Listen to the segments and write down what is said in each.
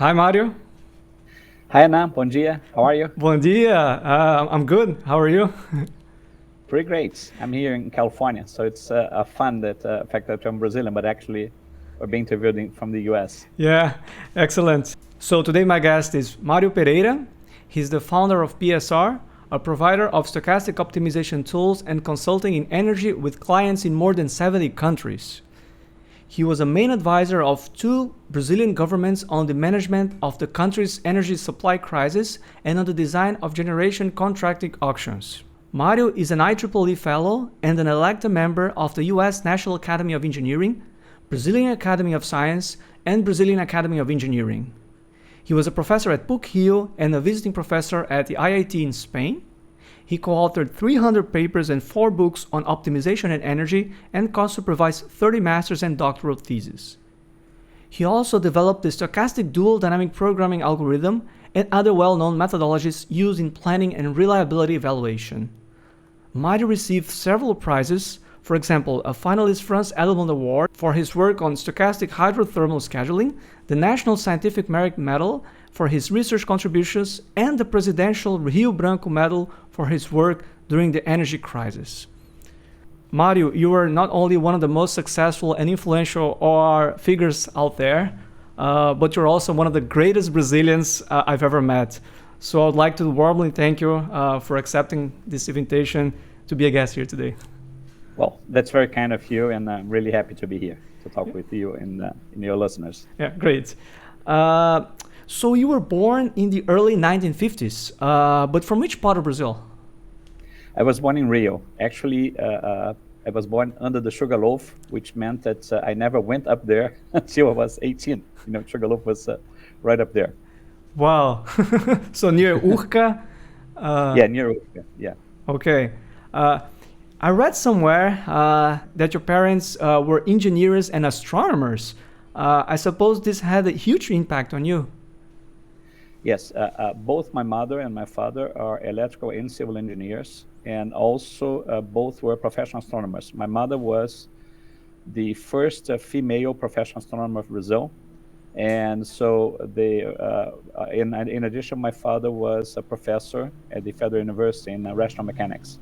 Hi, Mario. Hi, Anna. Bom dia. How are you? Bom dia. I'm good. How are you? Pretty great. I'm here in California, so it's fun that fact that I'm Brazilian, but actually we're being interviewed from the US. Yeah, excellent. So today my guest is Mario Pereira. He's the founder of PSR, a provider of stochastic optimization tools and consulting in energy with clients in more than 70 countries. He was a main advisor of 2 Brazilian governments on the management of the country's energy supply crisis and on the design of generation contracting auctions. Mario is an IEEE Fellow and an elected member of the US National Academy of Engineering, Brazilian Academy of Science, and Brazilian Academy of Engineering. He was a professor at PUC-Rio and a visiting professor at the IIT in Spain. He co-authored 300 papers and 4 books on optimization and energy and co-supervised 30 master's and doctoral theses. He also developed the stochastic dual dynamic programming algorithm and other well-known methodologies used in planning and reliability evaluation. Mario received several prizes, for example, a Finalist Franz Edelman Award for his work on stochastic hydrothermal scheduling, the National Scientific Merit Medal for his research contributions, and the Presidential Rio Branco Medal for his work during the energy crisis. Mario, you are not only one of the most successful and influential OR figures out there, but you're also one of the greatest Brazilians I've ever met. So I'd like to warmly thank you for accepting this invitation to be a guest here today. Well, that's very kind of you, and I'm really happy to be here to talk with you and your listeners. Yeah, great. So you were born in the early 1950s, but from which part of Brazil? I was born in Rio. Actually, I was born under the sugar loaf, which meant that I never went up there until I was 18. You know, sugar loaf was right up there. Wow. So near Urca? Yeah, near Urca, yeah. Okay. I read somewhere that your parents were engineers and astronomers. I suppose this had a huge impact on you. Yes, both my mother and my father are electrical and civil engineers, and also both were professional astronomers. My mother was the first female professional astronomer of Brazil, and so they, in addition, my father was a professor at the Federal University in rational mechanics.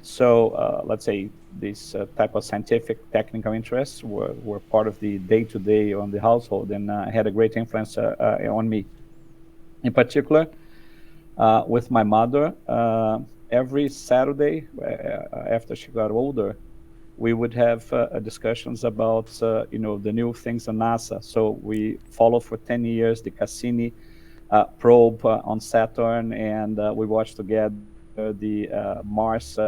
So let's say this type of scientific technical interests were part of the day-to-day on the household, and had a great influence on me. In particular, with my mother, every Saturday after she got older, we would have discussions about the new things in NASA. So we followed for 10 years the Cassini probe on Saturn, and we watched together the Mars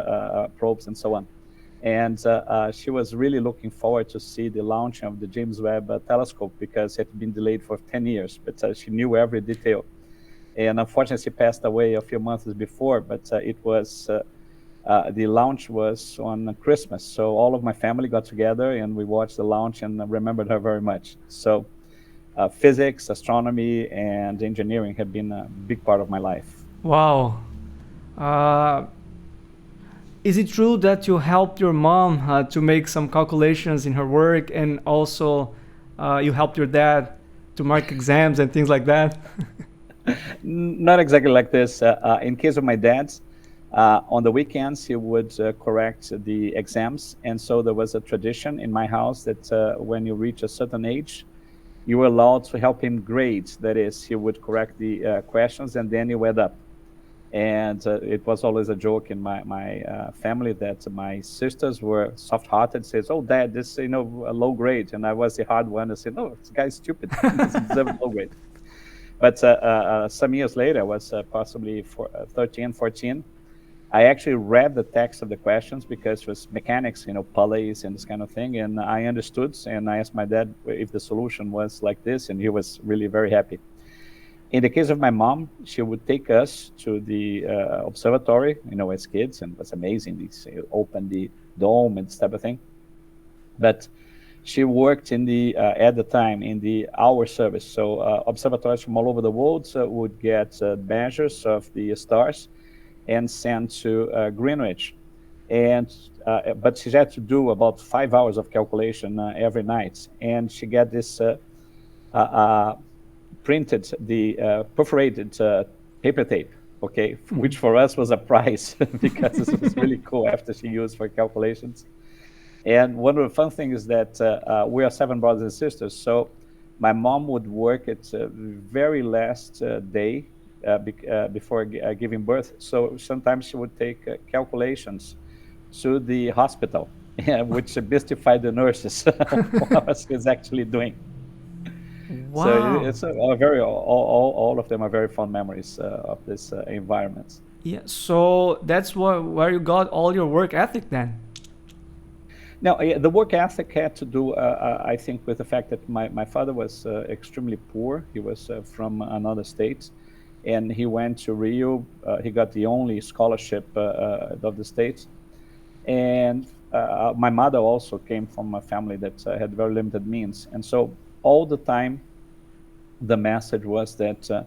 probes and so on. And she was really looking forward to see the launch of the James Webb telescope, because it had been delayed for 10 years, but she knew every detail. And unfortunately, she passed away a few months before, but it was, the launch was on Christmas. So all of my family got together and we watched the launch and remembered her very much. So physics, astronomy, and engineering have been a big part of my life. Wow. Is it true that you helped your mom to make some calculations in her work, and also you helped your dad to mark exams and things like that? Not exactly like this. In case of my dad, on the weekends, he would correct the exams. And so there was a tradition in my house that when you reach a certain age, you were allowed to help him grade. That is, he would correct the questions and then he went up. And it was always a joke in my family that my sisters were soft-hearted, says, "Oh, Dad, this a low grade," and I was the hard one. I said, "No, this guy's stupid. He deserves a low grade." But some years later, I was possibly 13, 14. I actually read the text of the questions because it was mechanics, pulleys and this kind of thing, and I understood. And I asked my dad if the solution was like this, and he was really very happy. In the case of my mom, she would take us to the observatory, as kids, and it was amazing. They opened the dome and this type of thing. But she worked in the at the time in the hour service. So observatories from all over the world would get measures of the stars and sent to Greenwich. And but she had to do about 5 hours of calculation every night, and she got this printed the perforated paper tape, okay, which for us was a prize because it was really cool after she used for calculations. And one of the fun things is that we are 7 brothers and sisters, so my mom would work at the very last day before giving birth. So sometimes she would take calculations to the hospital, which mystified the nurses what she was actually doing. Wow. So it's a very, all of them are very fond memories of this environment. Yeah, so that's where you got all your work ethic then? Now, the work ethic had to do, I think, with the fact that my father was extremely poor. He was from another state, and he went to Rio. He got the only scholarship of the state. And my mother also came from a family that had very limited means. And so all the time, the message was that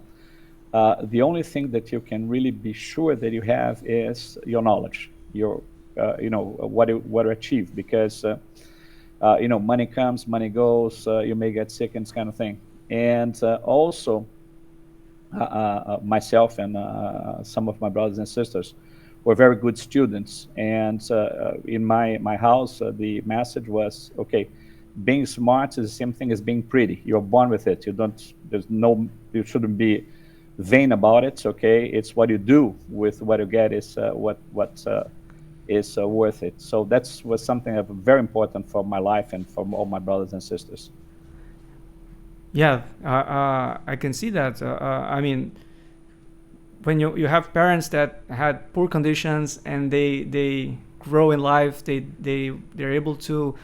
the only thing that you can really be sure that you have is your knowledge, your what you achieve, because money comes, money goes, you may get sick and this kind of thing. And also myself and some of my brothers and sisters were very good students. And in my house, the message was, okay, being smart is the same thing as being pretty. You're born with it. You shouldn't be vain about it. Okay, it's what you do with what you get is what is worth it. So that was something very important for my life and for all my brothers and sisters. Yeah, I can see that. I mean, when you have parents that had poor conditions and they grow in life, they're able to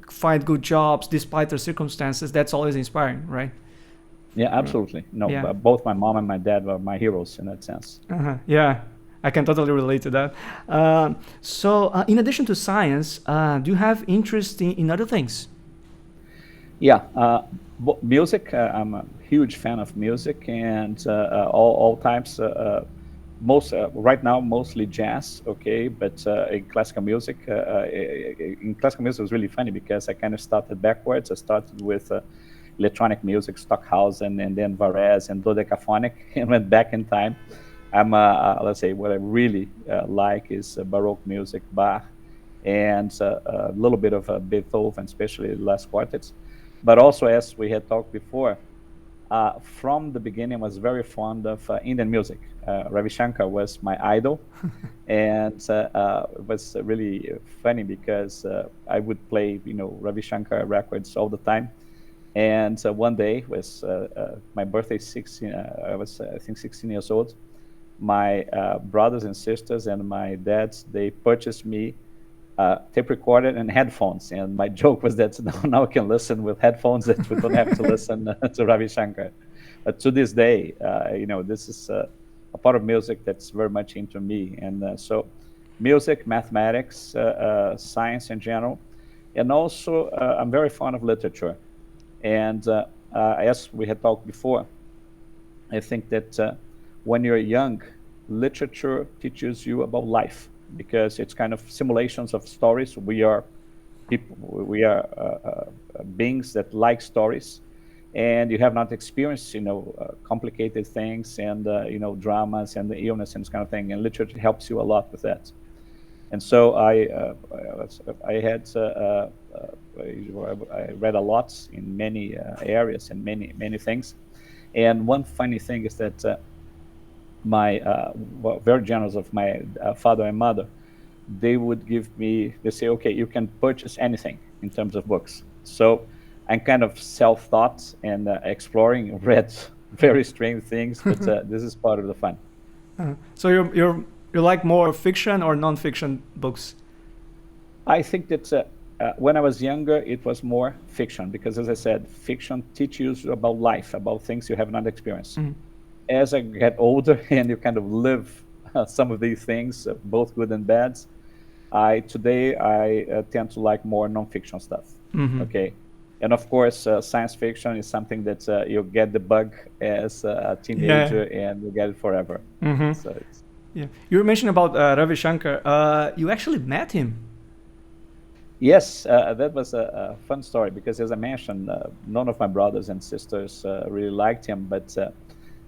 find good jobs despite their circumstances. That's always inspiring, right? Yeah, absolutely. No, yeah. Both my mom and my dad were my heroes in that sense. Yeah, I can totally relate to that. So in addition to science, do you have interest in other things? Yeah, music. I'm a huge fan of music, and all types. Right now, mostly jazz. Okay, but in classical music, it was really funny because I kind of started backwards. I started with electronic music, Stockhausen, and then Varese and dodecaphonic, and went back in time. I'm let's say what I really like is Baroque music, Bach, and a little bit of Beethoven, especially the last quartets. But also, as we had talked before, from the beginning, I was very fond of Indian music. Ravi Shankar was my idol, and it was really funny because I would play, Ravi Shankar records all the time. And one day was my birthday, 16. I was, I think, 16 years old. My brothers and sisters and my dad, they purchased me tape recorder and headphones, and my joke was that now I can listen with headphones, that we don't have to listen to Ravi Shankar. But to this day, this is a part of music that's very much into me. And so music, mathematics, science in general, and also I'm very fond of literature. And as we had talked before, I think that when you're young, literature teaches you about life, because it's kind of simulations of stories. We are people, we are beings that like stories, and you have not experienced, complicated things and dramas and the illness and this kind of thing. And literature helps you a lot with that. And so I read a lot in many areas and many things. And one funny thing is that my very generous of my father and mother, they would they say, okay, you can purchase anything in terms of books. So I'm kind of self-taught and exploring, read very strange things, but this is part of the fun. So you like more fiction or non-fiction books? I think that when I was younger, it was more fiction, because, as I said, fiction teaches you about life, about things you have not experienced. Mm-hmm. As I get older and you kind of live some of these things, both good and bad, today I tend to like more non-fiction stuff. Mm-hmm. Okay, and of course, science fiction is something that you get the bug as a teenager, and you get it forever. Mm-hmm. So you were mentioning about Ravi Shankar. You actually met him. Yes, that was a fun story because, as I mentioned, none of my brothers and sisters really liked him, but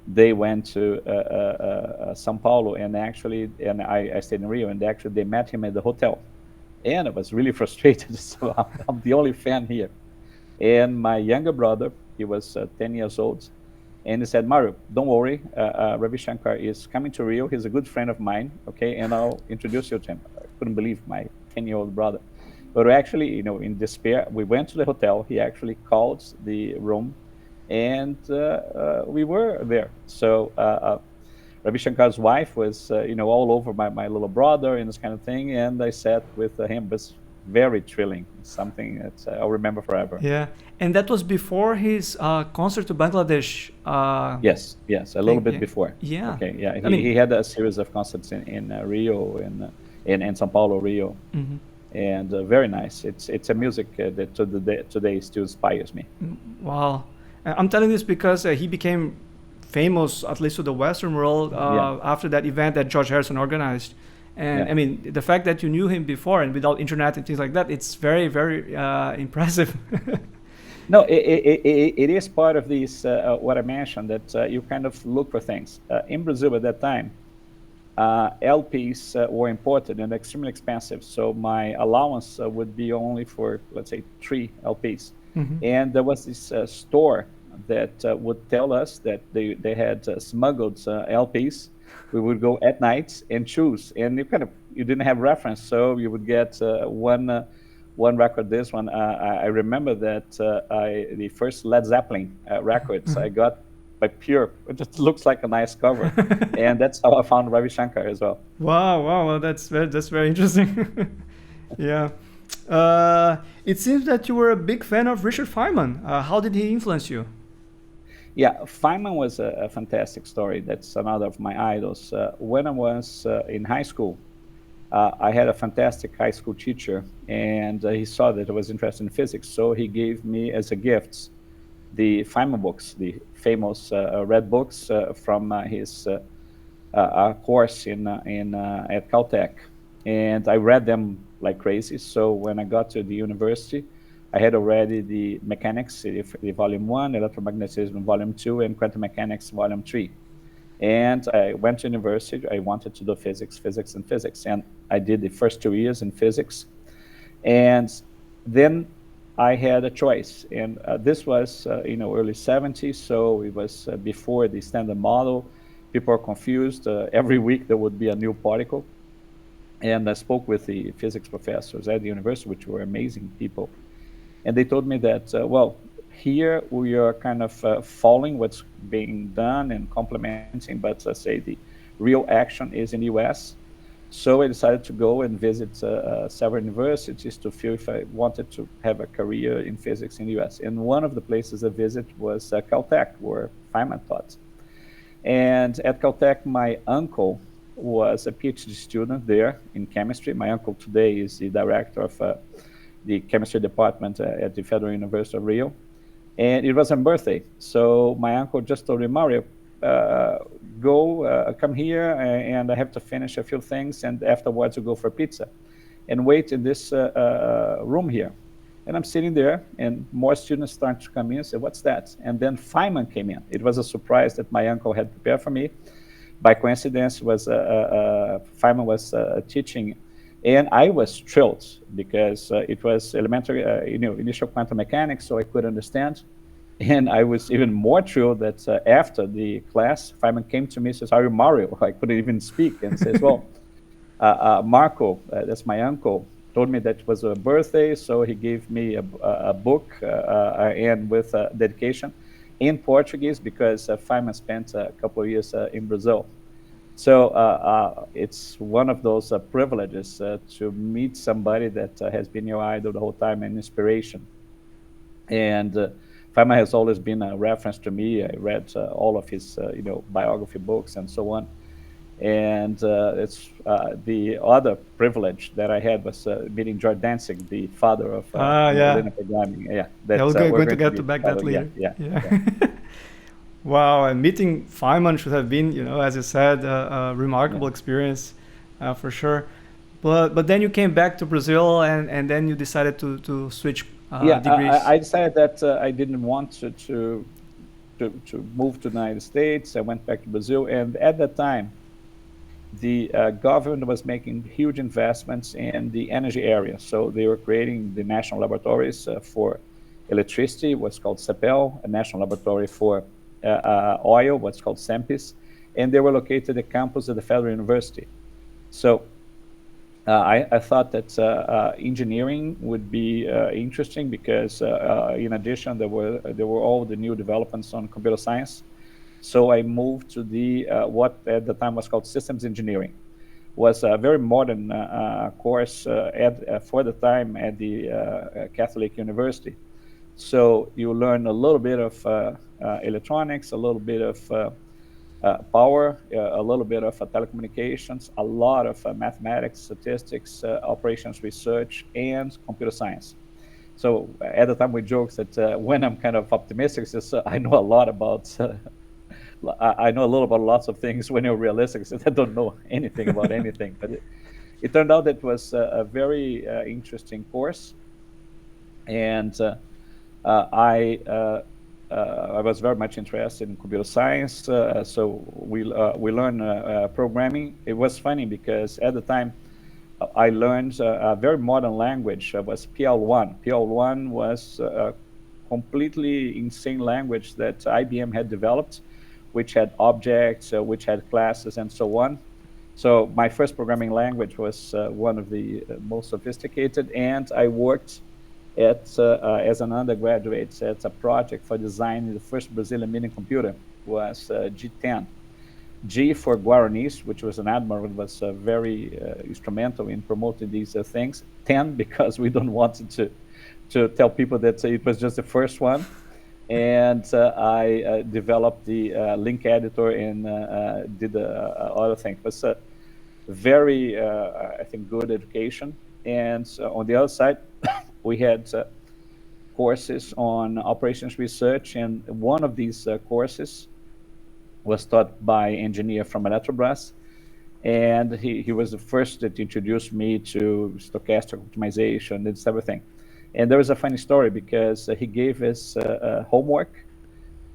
they went to São Paulo, and I stayed in Rio, and actually they met him at the hotel, and I was really frustrated. So I'm the only fan here, and my younger brother, he was 10 years old, and he said, Mario, don't worry, Ravi Shankar is coming to Rio. He's a good friend of mine, okay, and I'll introduce you to him. I couldn't believe my 10-year-old brother. But actually, in despair, we went to the hotel. He actually called the room, and we were there. So Ravi Shankar's wife was, all over my little brother and this kind of thing. And I sat with him. It was very thrilling. Something that I'll remember forever. Yeah, and that was before his concert to Bangladesh. Yes, a little bit before. Yeah. Okay, yeah. He had a series of concerts in Rio and in São Paulo, Rio. Mm-hmm. And very nice. It's a music that today still inspires me. Wow. I'm telling this because he became famous, at least to the Western world, after that event that George Harrison organized. And I mean, the fact that you knew him before and without internet and things like that, it's very, very impressive. No, it is part of this, what I mentioned, that you kind of look for things. In Brazil at that time, LPs were imported and extremely expensive. So my allowance would be only for, let's say, 3 LPs. Mm-hmm. And there was this store that would tell us that they had smuggled LPs. We would go at night and choose, and you didn't have reference, so you would get one record. This one, I remember that the first Led Zeppelin records I got by Pure. It just looks like a nice cover, and that's how I found Ravi Shankar as well. Wow, well, that's very interesting. Yeah. It seems that you were a big fan of Richard Feynman. How did he influence you? Yeah, Feynman was a fantastic story. That's another of my idols. When I was in high school, I had a fantastic high school teacher, and he saw that I was interested in physics, so he gave me as a gift the Feynman books, the famous red books from his course at Caltech, and I read them like crazy. So when I got to the university, I had already the mechanics, the volume 1, electromagnetism volume 2, and quantum mechanics volume 3. And I went to university. I wanted to do physics. And I did the first 2 years in physics. And then I had a choice. And this was, early 70s. So it was before the standard model. People are confused. Every week there would be a new particle. And I spoke with the physics professors at the university, which were amazing people. And they told me that, here we are kind of following what's being done and complementing, but let's say the real action is in the US. So I decided to go and visit several universities to feel if I wanted to have a career in physics in the US. And one of the places I visited was Caltech, where Feynman taught. And at Caltech, my uncle was a PhD student there in chemistry. My uncle today is the director of the chemistry department at the Federal University of Rio. And it was my birthday. So my uncle just told me, Mario, come here, and I have to finish a few things, and afterwards we'll go for pizza. And wait in this room here. And I'm sitting there, and more students start to come in and say, what's that? And then Feynman came in. It was a surprise that my uncle had prepared for me. By coincidence, Feynman was teaching. And I was thrilled because it was elementary, initial quantum mechanics, so I could understand. And I was even more thrilled that after the class, Feynman came to me and says, "Are you Mario?" I couldn't even speak, and says, "Well, Marco, that's my uncle, told me that it was a birthday, so he gave me a book and with dedication in Portuguese because Feynman spent a couple of years in Brazil." So it's one of those privileges to meet somebody that has been your idol the whole time and inspiration. And Feynman has always been a reference to me. I read all of his biography books and so on. And it's the other privilege that I had was meeting George Dantzig, the father of Linear programming. Yeah, we're going to get back that later. Yeah. Wow, and meeting Feynman should have been, as you said, a remarkable experience for sure. But then you came back to Brazil, and then you decided to switch degrees. I decided that I didn't want to move to the United States. I went back to Brazil, and at that time, the government was making huge investments in the energy area. So they were creating the national laboratories for electricity, what's called Cepel, a national laboratory for oil, what's called SEMPIS, and they were located at the campus of the Federal University. So I thought that engineering would be interesting because, in addition, there were all the new developments on computer science. So I moved to the what at the time was called systems engineering. Was a very modern course for the time at the Catholic University. So you learn a little bit of electronics, a little bit of power, a little bit of telecommunications, a lot of mathematics, statistics, operations research, and computer science. So at the time we joked that when I'm kind of optimistic, I know a lot about I know a little about lots of things. When you're realistic, I don't know anything about anything. But it turned out that it was a very interesting course, and I was very much interested in computer science. So we learned programming. It was funny because at the time I learned a very modern language. It was PL1. PL1 was a completely insane language that IBM had developed, which had objects, which had classes, and so on. So my first programming language was one of the most sophisticated, and I worked as an undergraduate at a project for designing the first Brazilian minicomputer, was G10. G for Guaranis, which was an admiral, was very instrumental in promoting these things. 10 because we don't want to tell people that it was just the first one. And I developed the link editor and did other things. It was a very, I think, good education. And on the other side, we had courses on operations research. And one of these courses was taught by an engineer from Eletrobrás. And he was the first that introduced me to stochastic optimization and this everything. And there was a funny story because he gave us homework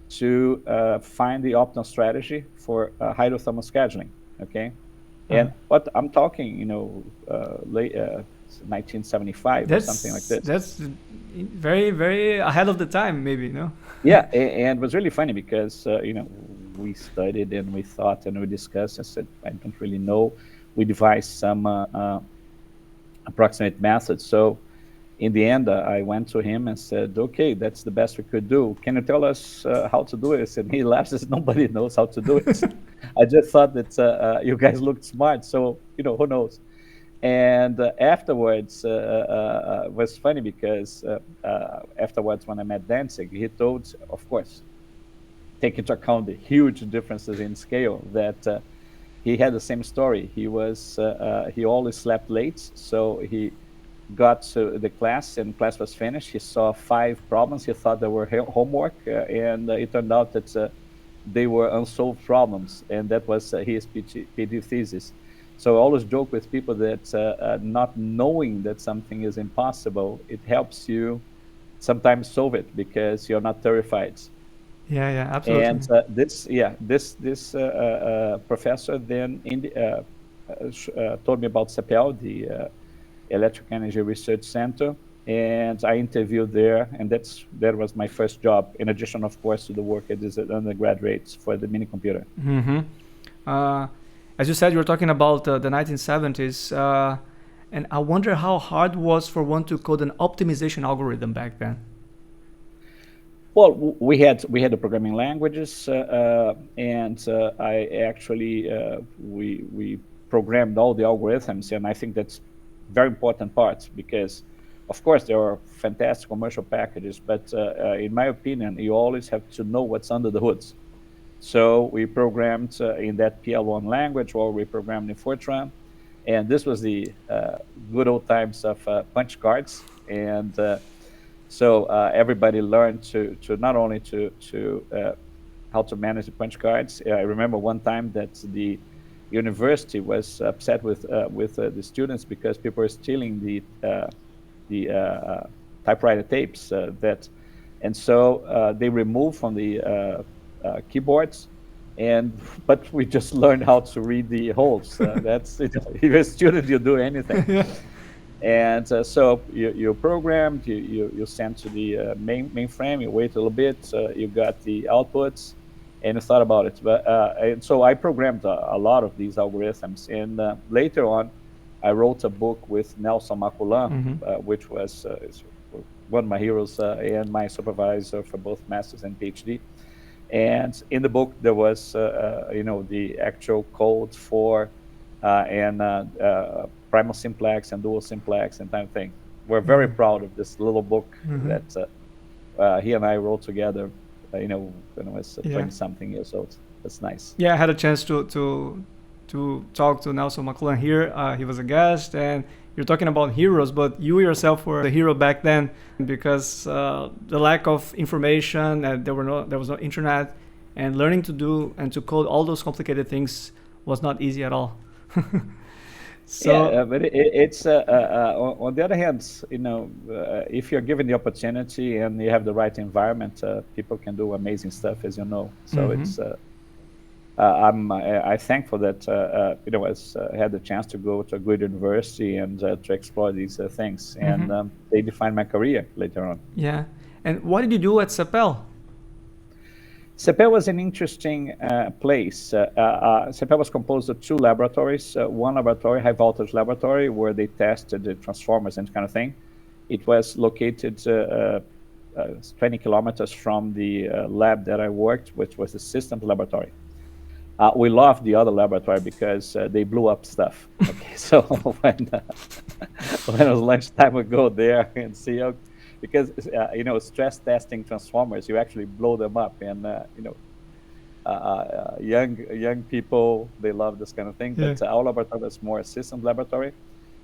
to find the optimal strategy for hydrothermal scheduling. Okay, and what I'm talking, late 1975 or something like this. That's very, very ahead of the time, maybe, no? Yeah, and it was really funny because we studied and we thought and we discussed and said, I don't really know. We devised some approximate methods. So in the end, I went to him and said, okay, that's the best we could do. Can you tell us how to do it? And he laughs and says, nobody knows how to do it. I just thought that you guys looked smart. So, who knows? And afterwards, it was funny because afterwards, when I met Dantzig, he told, of course, take into account the huge differences in scale, that he had the same story. He always slept late. So he got to the class and class was finished. He saw 5 problems. He thought they were homework, and it turned out that they were unsolved problems, and that was his PhD thesis. So I always joke with people that not knowing that something is impossible, it helps you sometimes solve it because you're not terrified. Yeah, absolutely. And this professor then told me about Cepel, the Electric Energy Research Center, and I interviewed there, and that was my first job, in addition, of course, to the work I did as undergraduate for the minicomputer. Mm-hmm. As you said, you were talking about the 1970s, and I wonder how hard it was for one to code an optimization algorithm back then. Well, we had the programming languages, and I actually we programmed all the algorithms, and I think that's very important part because, of course, there are fantastic commercial packages, but in my opinion, you always have to know what's under the hoods. So we programmed in that PL1 language, or we programmed in Fortran, and this was the good old times of punch cards, and so everybody learned to not only to how to manage the punch cards. I remember one time that the university was upset with the students because people were stealing the typewriter tapes and so they removed from the keyboards, but we just learned how to read the holes. That's it. If you're a student, you do anything. Yeah. And so you programmed, you sent to the mainframe, you wait a little bit, you got the outputs, and you thought about it. And so I programmed a lot of these algorithms. And later on, I wrote a book with Nelson Maculan, which was one of my heroes and my supervisor for both master's and PhD. And in the book, there was, the actual code for primal simplex and dual simplex and kind of thing. We're very proud of this little book that he and I wrote together, when I was 20-something years old. That's nice. Yeah, I had a chance to talk to Nelson McClellan here. He was a guest, and you're talking about heroes, but you yourself were the hero back then because the lack of information, there was no internet, and learning to do and to code all those complicated things was not easy at all. But it's on the other hand, if you're given the opportunity and you have the right environment, people can do amazing stuff, as you know. So it's I'm thankful that I had the chance to go to a good university and to explore these things, and they defined my career later on. Yeah, and what did you do at Cepel? Cepel was an interesting place. Cepel was composed of two laboratories. One laboratory, high voltage laboratory, where they tested the transformers and kind of thing. It was located 20 kilometers from the lab that I worked, which was the systems laboratory. We loved the other laboratory because they blew up stuff. Okay, so when it was lunchtime, we go there and see how. Because stress testing transformers, you actually blow them up, and young people, they love this kind of thing. But our laboratory was more a systems laboratory,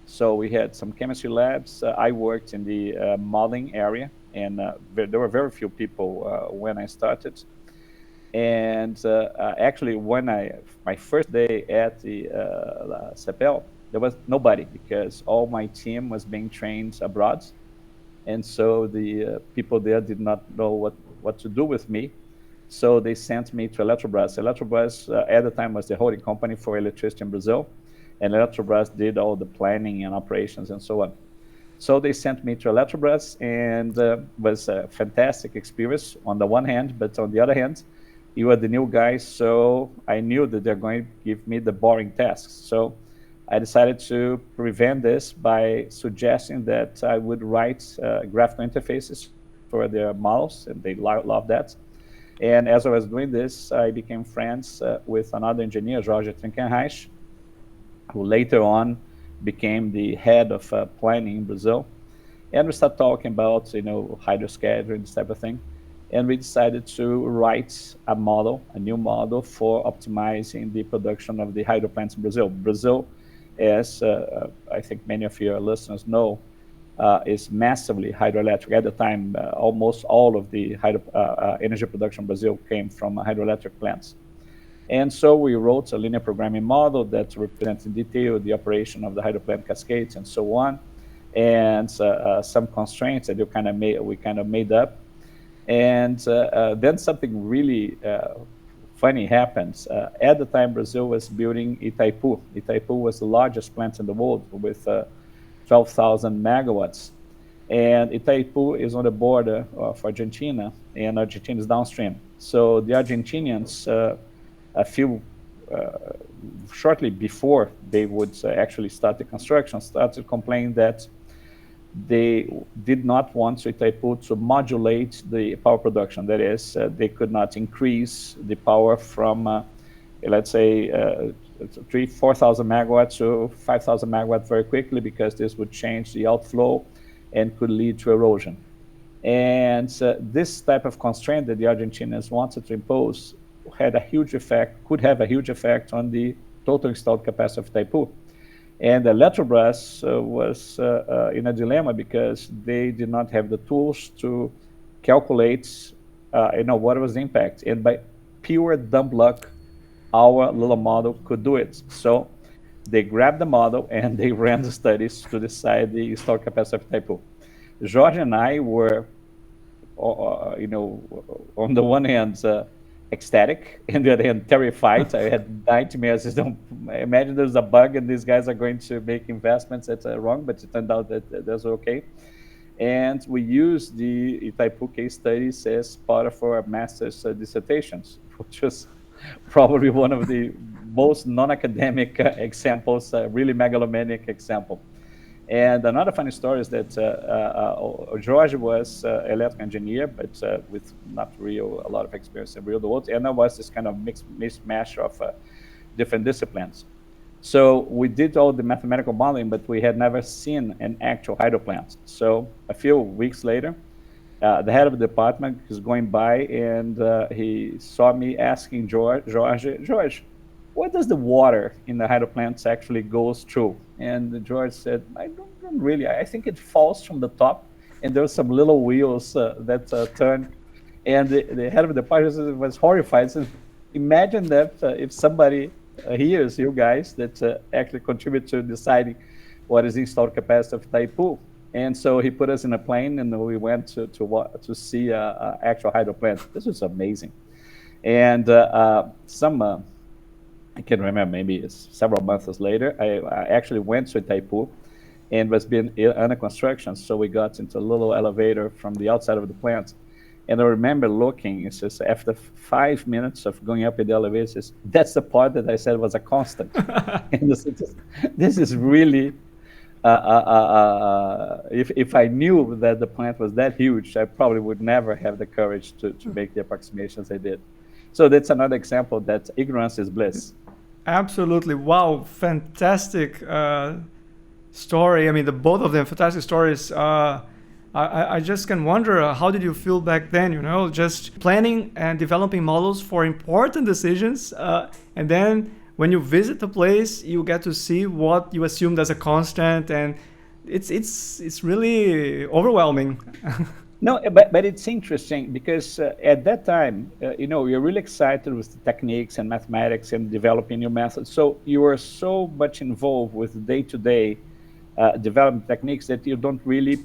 so we had some chemistry labs. I worked in the modeling area, and there were very few people when I started. And actually, when my first day at the Cepel, there was nobody because all my team was being trained abroad. And so the people there did not know what to do with me. So they sent me to Eletrobrás. Eletrobrás at the time was the holding company for electricity in Brazil. And Eletrobrás did all the planning and operations and so on. So they sent me to Eletrobrás, and was a fantastic experience on the one hand, but on the other hand, you are the new guy, so I knew that they're going to give me the boring tasks. So I decided to prevent this by suggesting that I would write graphical interfaces for their models, and they love that. And as I was doing this, I became friends with another engineer, George Dantzig, who later on became the head of planning in Brazil. And we started talking about, hydroscattering, this type of thing. And we decided to write a new model for optimizing the production of the hydroplants in Brazil. Brazil, as I think many of your listeners know, is massively hydroelectric. At the time, almost all of the energy production in Brazil came from hydroelectric plants. And so we wrote a linear programming model that represents in detail the operation of the hydroplant cascades and so on, and some constraints that we kind of made up. And then something really funny happens. At the time, Brazil was building Itaipu. Itaipu was the largest plant in the world with 12,000 megawatts. And Itaipu is on the border of Argentina, and Argentina is downstream. So the Argentinians, shortly before they would actually start the construction, started complaining that they did not want Itaipu to modulate the power production. That is, they could not increase the power from, let's say, 4,000 megawatts to 5,000 megawatts very quickly, because this would change the outflow and could lead to erosion. And this type of constraint that the Argentinians wanted to impose could have a huge effect on the total installed capacity of Itaipu. And Eletrobrás was in a dilemma because they did not have the tools to calculate, what was the impact. And by pure dumb luck, our little model could do it. So they grabbed the model and they ran the studies to decide the installed capacity of Itaipu. George and I were, on the one hand, ecstatic, and the other hand, terrified. I had nightmares. Imagine there's a bug and these guys are going to make investments that's wrong, but it turned out that that's okay. And we used the Itaipu case studies as part of our master's dissertations, which was probably one of the most non-academic examples, really megalomaniac example. And another funny story is that George was an electrical engineer, but with not real a lot of experience in real world, and I was this kind of mismatch of different disciplines. So we did all the mathematical modeling, but we had never seen an actual hydroplant. So a few weeks later, the head of the department is going by, and he saw me asking George, what does the water in the hydroplants actually goes through? And George said, I don't really. I think it falls from the top, and there's some little wheels that turn. And the head of the department was horrified. Said, imagine that if somebody hears you guys that actually contribute to deciding what is the installed capacity of Itaipu. And so he put us in a plane, and we went to see actual hydro plant. This was amazing. And I can remember, maybe it's several months later, I actually went to Itaipu and was being under construction. So we got into a little elevator from the outside of the plant. And I remember looking, it's just after 5 minutes of going up in the elevator, says, that's the part that I said was a constant. And this is really, if I knew that the plant was that huge, I probably would never have the courage to make the approximations I did. So that's another example that ignorance is bliss. Absolutely. Wow. Fantastic story. I mean, both of them, fantastic stories. I just can wonder, how did you feel back then, just planning and developing models for important decisions. And then when you visit the place, you get to see what you assumed as a constant. And it's really overwhelming. No, but it's interesting because at that time, you're really excited with the techniques and mathematics and developing new methods. So you are so much involved with day-to-day development techniques that you don't really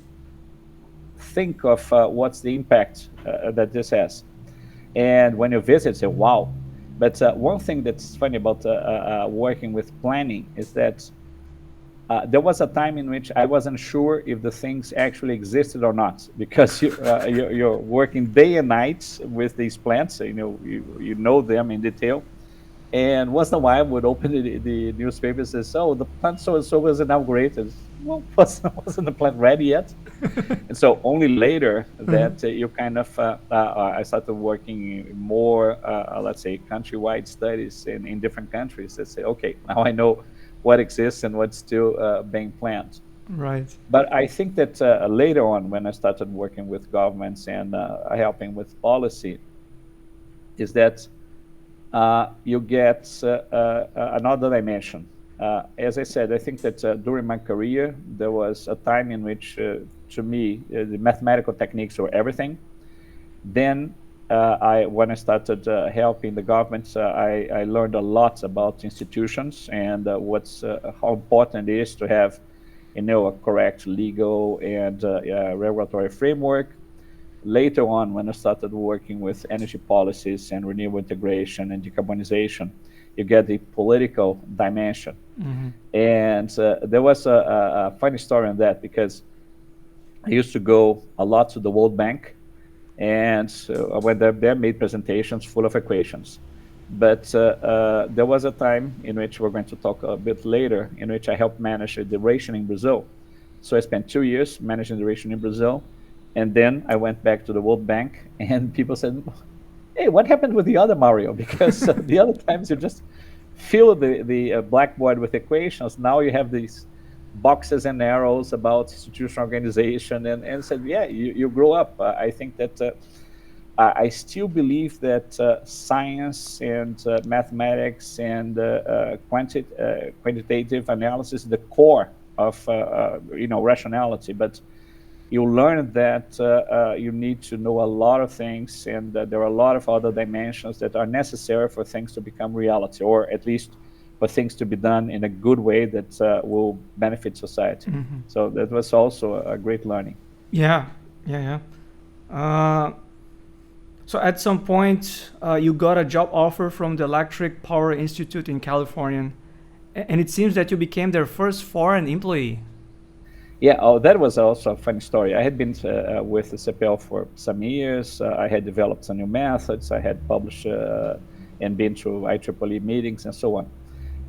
think of what's the impact that this has. And when you visit, say, wow. But one thing that's funny about working with planning is that there was a time in which I wasn't sure if the things actually existed or not, because you're working day and night with these plants, so you know them in detail. And once in a while, I would open the newspaper and says, "Oh, the plant so-and-so was inaugurated." Well, wasn't the plant ready yet? And so only later that you kind of, I started working more, let's say, countrywide studies in different countries that say, okay, now I know what exists and what's still being planned. Right. But I think that later on, when I started working with governments and helping with policy, is that you get another dimension. As I said, I think that during my career, there was a time in which, to me, the mathematical techniques were everything. Then when I started helping the governments, I learned a lot about institutions and how important it is to have, a correct legal and regulatory framework. Later on, when I started working with energy policies and renewable integration and decarbonization, you get the political dimension. Mm-hmm. And there was a funny story on that, because I used to go a lot to the World Bank, and I went there, made presentations full of equations. But there was a time in which we're going to talk a bit later, in which I helped manage the rationing in Brazil. So I spent 2 years managing the rationing in Brazil. And then I went back to the World Bank, and people said, hey, what happened with the other Mario? Because the other times you just fill the blackboard with equations. Now you have these boxes and arrows about institutional organization, and said, yeah, you grow up. I think that I still believe that science and mathematics and quantitative analysis is the core of rationality. But you learn that you need to know a lot of things, and there are a lot of other dimensions that are necessary for things to become reality, or at least for things to be done in a good way that will benefit society. So that was also a great learning. Yeah, yeah, yeah. So at some point, you got a job offer from the Electric Power Institute in California, and it seems that you became their first foreign employee. Yeah, oh, that was also a funny story. I had been with the Cepel for some years. I had developed some new methods. I had published and been to IEEE meetings and so on.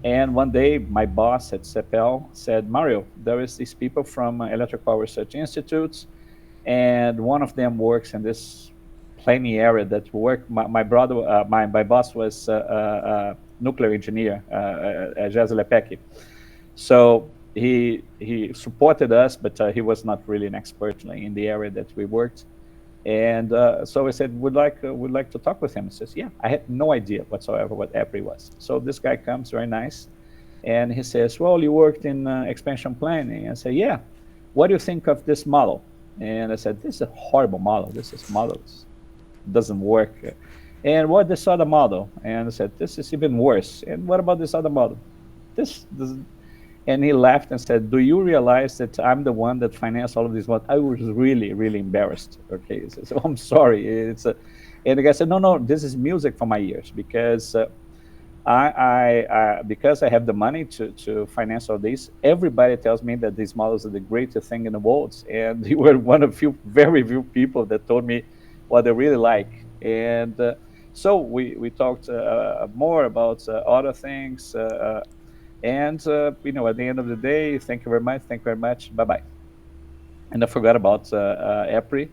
And one day, my boss at Cepel said, Mario, there is these people from Electric Power Research Institutes, and one of them works in this planning area that work. My brother, my boss was a nuclear engineer, Lepeki. So he supported us, but he was not really an expert in the area that we worked. And so I said, would like to talk with him. He says, yeah. I had no idea whatsoever what EPRI was. So this guy comes, very nice, and he says, well, you worked in expansion planning. I say, yeah. What do you think of this model? And I said, this is a horrible model. This model doesn't work. And what this other model? And I said, this is even worse. And what about this other model? This and he laughed and said, do you realize that I'm the one that financed all of this? What I was really, really embarrassed. Okay, he says, oh, I'm sorry. And the guy said, no, this is music for my ears, because because I have the money to finance all this. Everybody tells me that these models are the greatest thing in the world, and you were one of very few people that told me what they really like. And so we talked more about other things. And at the end of the day, thank you very much, bye-bye. And I forgot about EPRI.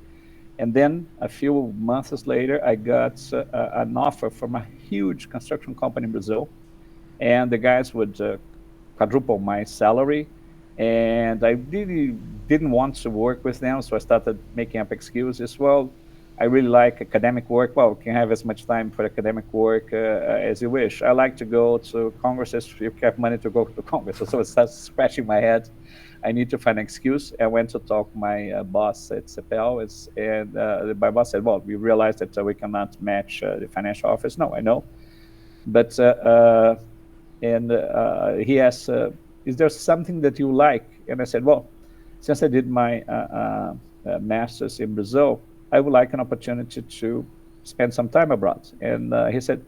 And then a few months later, I got an offer from a huge construction company in Brazil. And the guys would quadruple my salary. And I really didn't want to work with them, so I started making up excuses. Well, I really like academic work. Well, you can have as much time for academic work as you wish. I like to go to congresses. You have money to go to Congress. So I started scratching my head. I need to find an excuse. I went to talk to my boss at Cepel, and my boss said, well, we realized that we cannot match the financial offers. No, I know. But, he asked, is there something that you like? And I said, well, since I did my master's in Brazil, I would like an opportunity to spend some time abroad. And he said,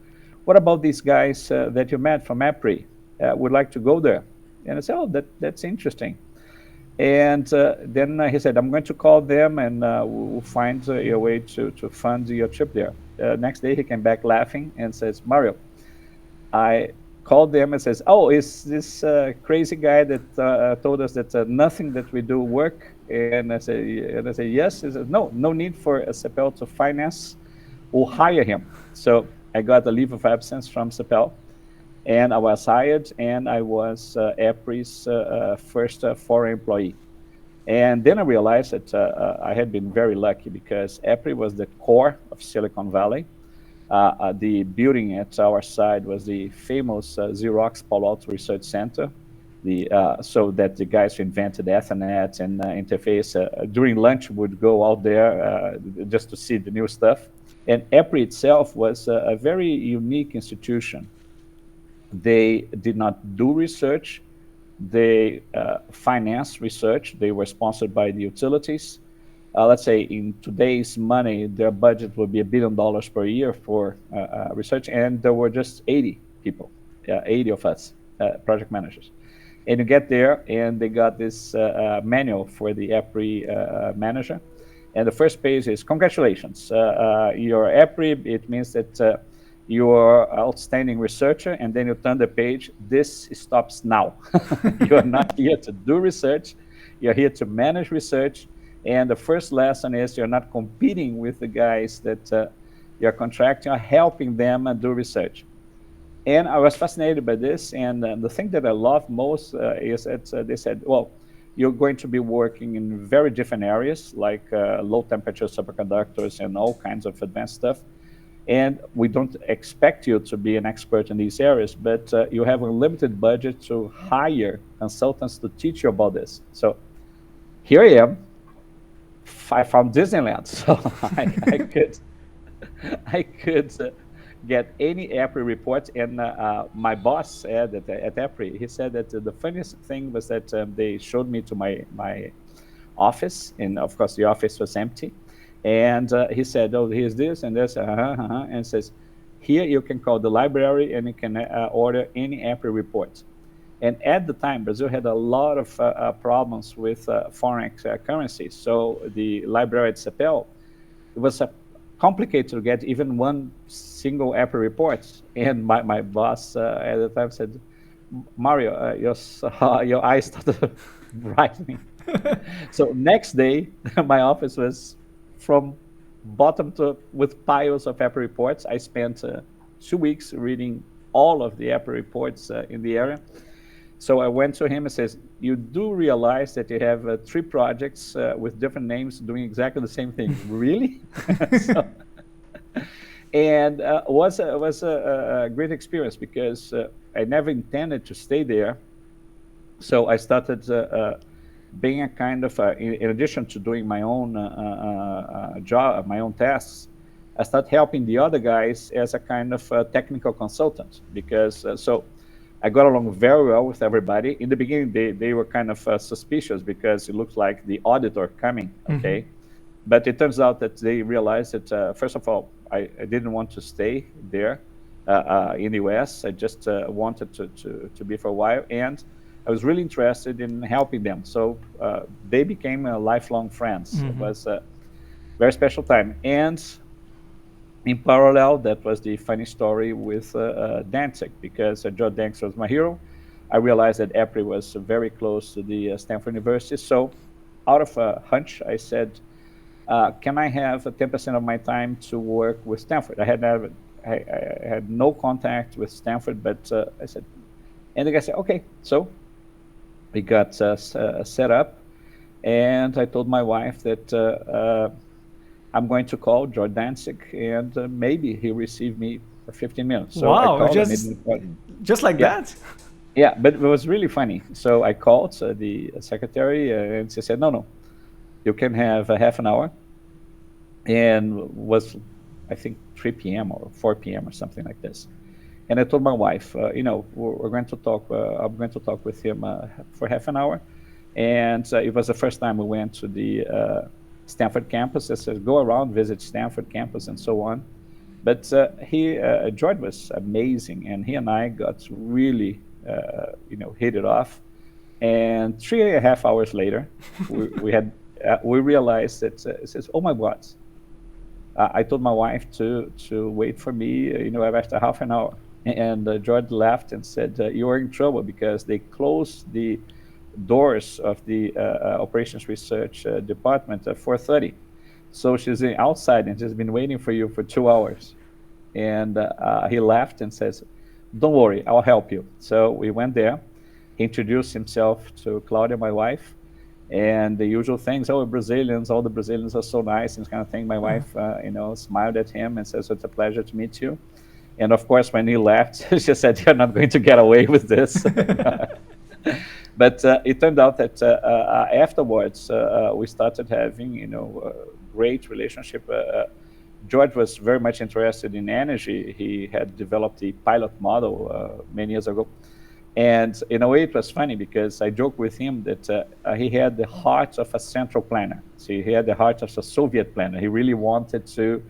what about these guys that you met from EPRI? Would like to go there? And I said, oh, that's interesting. And then he said, I'm going to call them, and we'll find a way to fund your trip there. Next day, he came back laughing and says, Mario, I called them and says, oh, is this crazy guy that told us that nothing that we do work? And I say, yes. He said, no need for Cepel to finance. We'll hire him. So I got a leave of absence from Cepel, and I was hired, and I was EPRI's first foreign employee. And then I realized that I had been very lucky, because EPRI was the core of Silicon Valley. The building at our side was the famous Xerox Palo Alto Research Center. So that the guys who invented Ethernet and interface during lunch would go out there just to see the new stuff. And EPRI itself was a very unique institution. They did not do research. They financed research. They were sponsored by the utilities. Let's say in today's money, their budget would be $1 billion per year for research, and there were just 80 people, 80 of us, project managers. And you get there, and they got this manual for the EPRI manager. And the first page is, congratulations, you're EPRI. It means that you're an outstanding researcher. And then you turn the page, this stops now. You're not here to do research. You're here to manage research. And the first lesson is you're not competing with the guys that you're contracting, you're helping them do research. And I was fascinated by this. And the thing that I love most is that they said, well, you're going to be working in very different areas, like low temperature superconductors and all kinds of advanced stuff. And we don't expect you to be an expert in these areas, but you have a limited budget to hire consultants to teach you about this. So here I am, I found Disneyland, so I could get any EPRI report. And my boss said at EPRI, he said that the funniest thing was that they showed me to my office, and of course the office was empty. And he said, "Oh, here's this and this," and says, "Here you can call the library and you can order any EPRI report." And at the time, Brazil had a lot of problems with foreign currency. So the library at Cepel, it was complicated to get even one single EPRI report. And my boss at the time said, "Mario, your eyes started brightening." So next day, my office was from bottom to with piles of EPRI reports. I spent 2 weeks reading all of the EPRI reports in the area. So I went to him and says, "You do realize that you have 3 projects with different names doing exactly the same thing?" "Really?" So, and was a great experience because I never intended to stay there. So I started being a kind of, in addition to doing my own job, my own tasks, I started helping the other guys as a kind of technical consultant because so I got along very well with everybody. In the beginning, they were kind of suspicious because it looked like the auditor coming, okay? But it turns out that they realized that, first of all, I didn't want to stay there in the US. I just wanted to be for a while. And I was really interested in helping them. So they became lifelong friends. It was a very special time. And in parallel, that was the funny story with Dantzig, because George Dantzig was my hero. I realized that EPRI was very close to the Stanford University. So out of a hunch, I said, can I have 10% of my time to work with Stanford? I had no contact with Stanford, but I said, and the guy said, okay. So we got set up, and I told my wife that I'm going to call George Dantzig, and maybe he'll receive me for 15 minutes. So wow, I called just like that? Yeah, but it was really funny. So I called the secretary, and she said, no, you can have a half an hour. And was, I think, 3 p.m. or 4 p.m. or something like this. And I told my wife, we're going to talk, I'm going to talk with him for half an hour. And it was the first time we went to the Stanford campus. I said, go around, visit Stanford campus and so on. But George was amazing, and he and I got really, hit it off. And 3.5 hours later, we realized that it says, oh my God. I told my wife to wait for me, after half an hour. And George laughed and said, you are in trouble because they closed the doors of the operations research department at 4:30. So she's outside and she's been waiting for you for 2 hours. And he laughed and says, don't worry, I'll help you. So we went there. He introduced himself to Claudia, my wife, and the usual things. Oh, Brazilians, all the Brazilians are so nice and this kind of thing. My wife, smiled at him and says, it's a pleasure to meet you. And of course, when he left, she said, you're not going to get away with this. But it turned out that afterwards, we started having, a great relationship. George was very much interested in energy. He had developed the pilot model many years ago. And in a way, it was funny because I joked with him that he had the heart of a central planner. So he had the heart of a Soviet planner. He really wanted to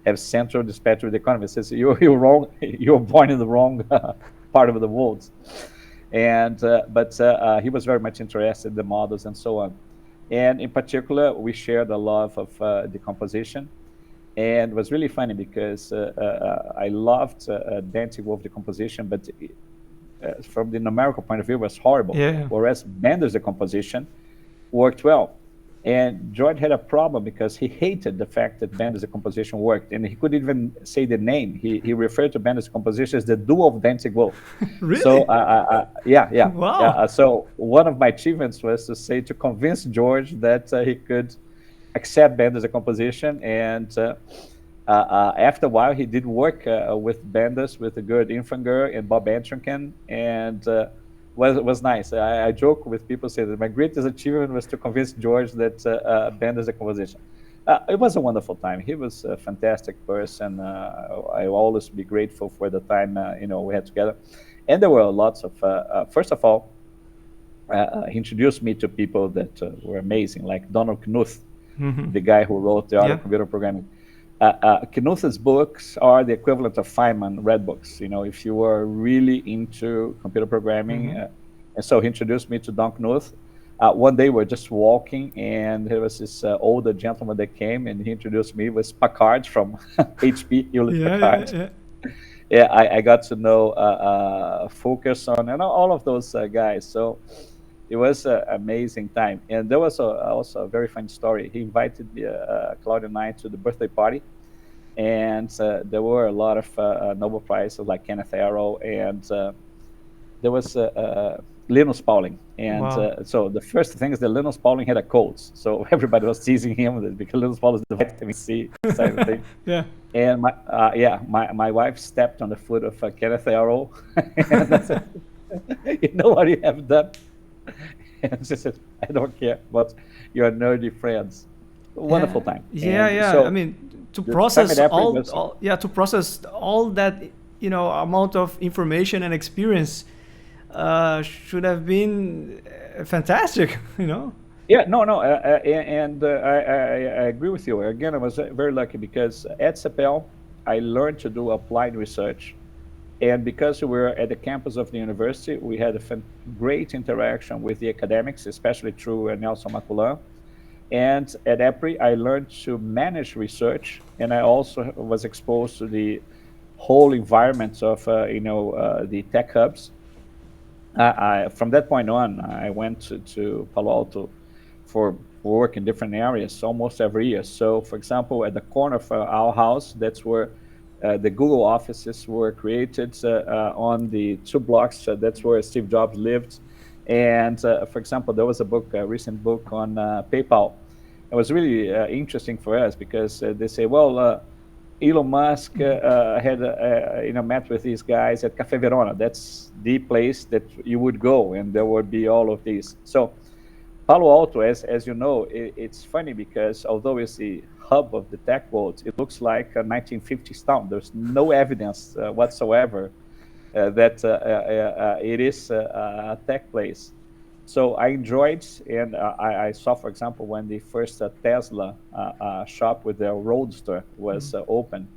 have central dispatch with the economy. He says, you're wrong. You're born in the wrong part of the world. And but he was very much interested in the models and so on. And in particular, we shared a love of decomposition. And it was really funny because I loved Dantzig with decomposition, but from the numerical point of view, it was horrible. Yeah. Whereas Bender's decomposition worked well. And George had a problem because he hated the fact that Bender's decomposition worked, and he couldn't even say the name. He referred to Bender's decomposition as the duo of Dantzig-Wolff. Really? So, yeah. Wow. So one of my achievements was to convince George that he could accept Bender's decomposition. And after a while, he did work with Bender's, with the good Infanger and Bob Antrinken. And was nice. I joke with people, say that my greatest achievement was to convince George that band is a composition. It was a wonderful time. He was a fantastic person. I will always be grateful for the time we had together. And there were lots of. First of all, he introduced me to people that were amazing, like Donald Knuth, the guy who wrote the art of computer programming. Knuth's books are the equivalent of Feynman Red Books. If you were really into computer programming, and so he introduced me to Don Knuth. One day we're just walking, and there was this older gentleman that came, and he introduced me with Packard from HP, Hewlett Packard. Yeah, I got to know Fulkerson and all of those guys. So it was an amazing time. And there was also a very funny story. He invited Claudia and I to the birthday party. And there were a lot of Nobel Prizes like Kenneth Arrow, and there was Linus Pauling. And so the first thing is that Linus Pauling had a cold. So everybody was teasing him because Linus Pauling is the vitamin C side of thing. And my wife stepped on the foot of Kenneth Arrow. And I said, you know what you have done? And she said, I don't care, but you're nerdy friends. Wonderful time. So I mean, to process to process all that amount of information and experience should have been fantastic. Yeah, no, and I agree with you. Again, I was very lucky because at Cepel, I learned to do applied research. And because we were at the campus of the university, we had a great interaction with the academics, especially through Nelson Maculan. And at EPRI, I learned to manage research, and I also was exposed to the whole environment of the tech hubs. From that point on, I went to Palo Alto for work in different areas almost every year. So, for example, at the corner of our house, that's where the Google offices were created. On the 2 blocks, that's where Steve Jobs lived. And for example, there was a recent book on PayPal. It was really interesting for us because they say, well, Elon Musk had met with these guys at Café Verona. That's the place that you would go, and there would be all of these. So Palo Alto, as you know, it's funny because although it's the hub of the tech world, it looks like a 1950s town. There's no evidence whatsoever that it is a tech place. So I enjoyed, and I saw, for example, when the first Tesla shop with their Roadster was open.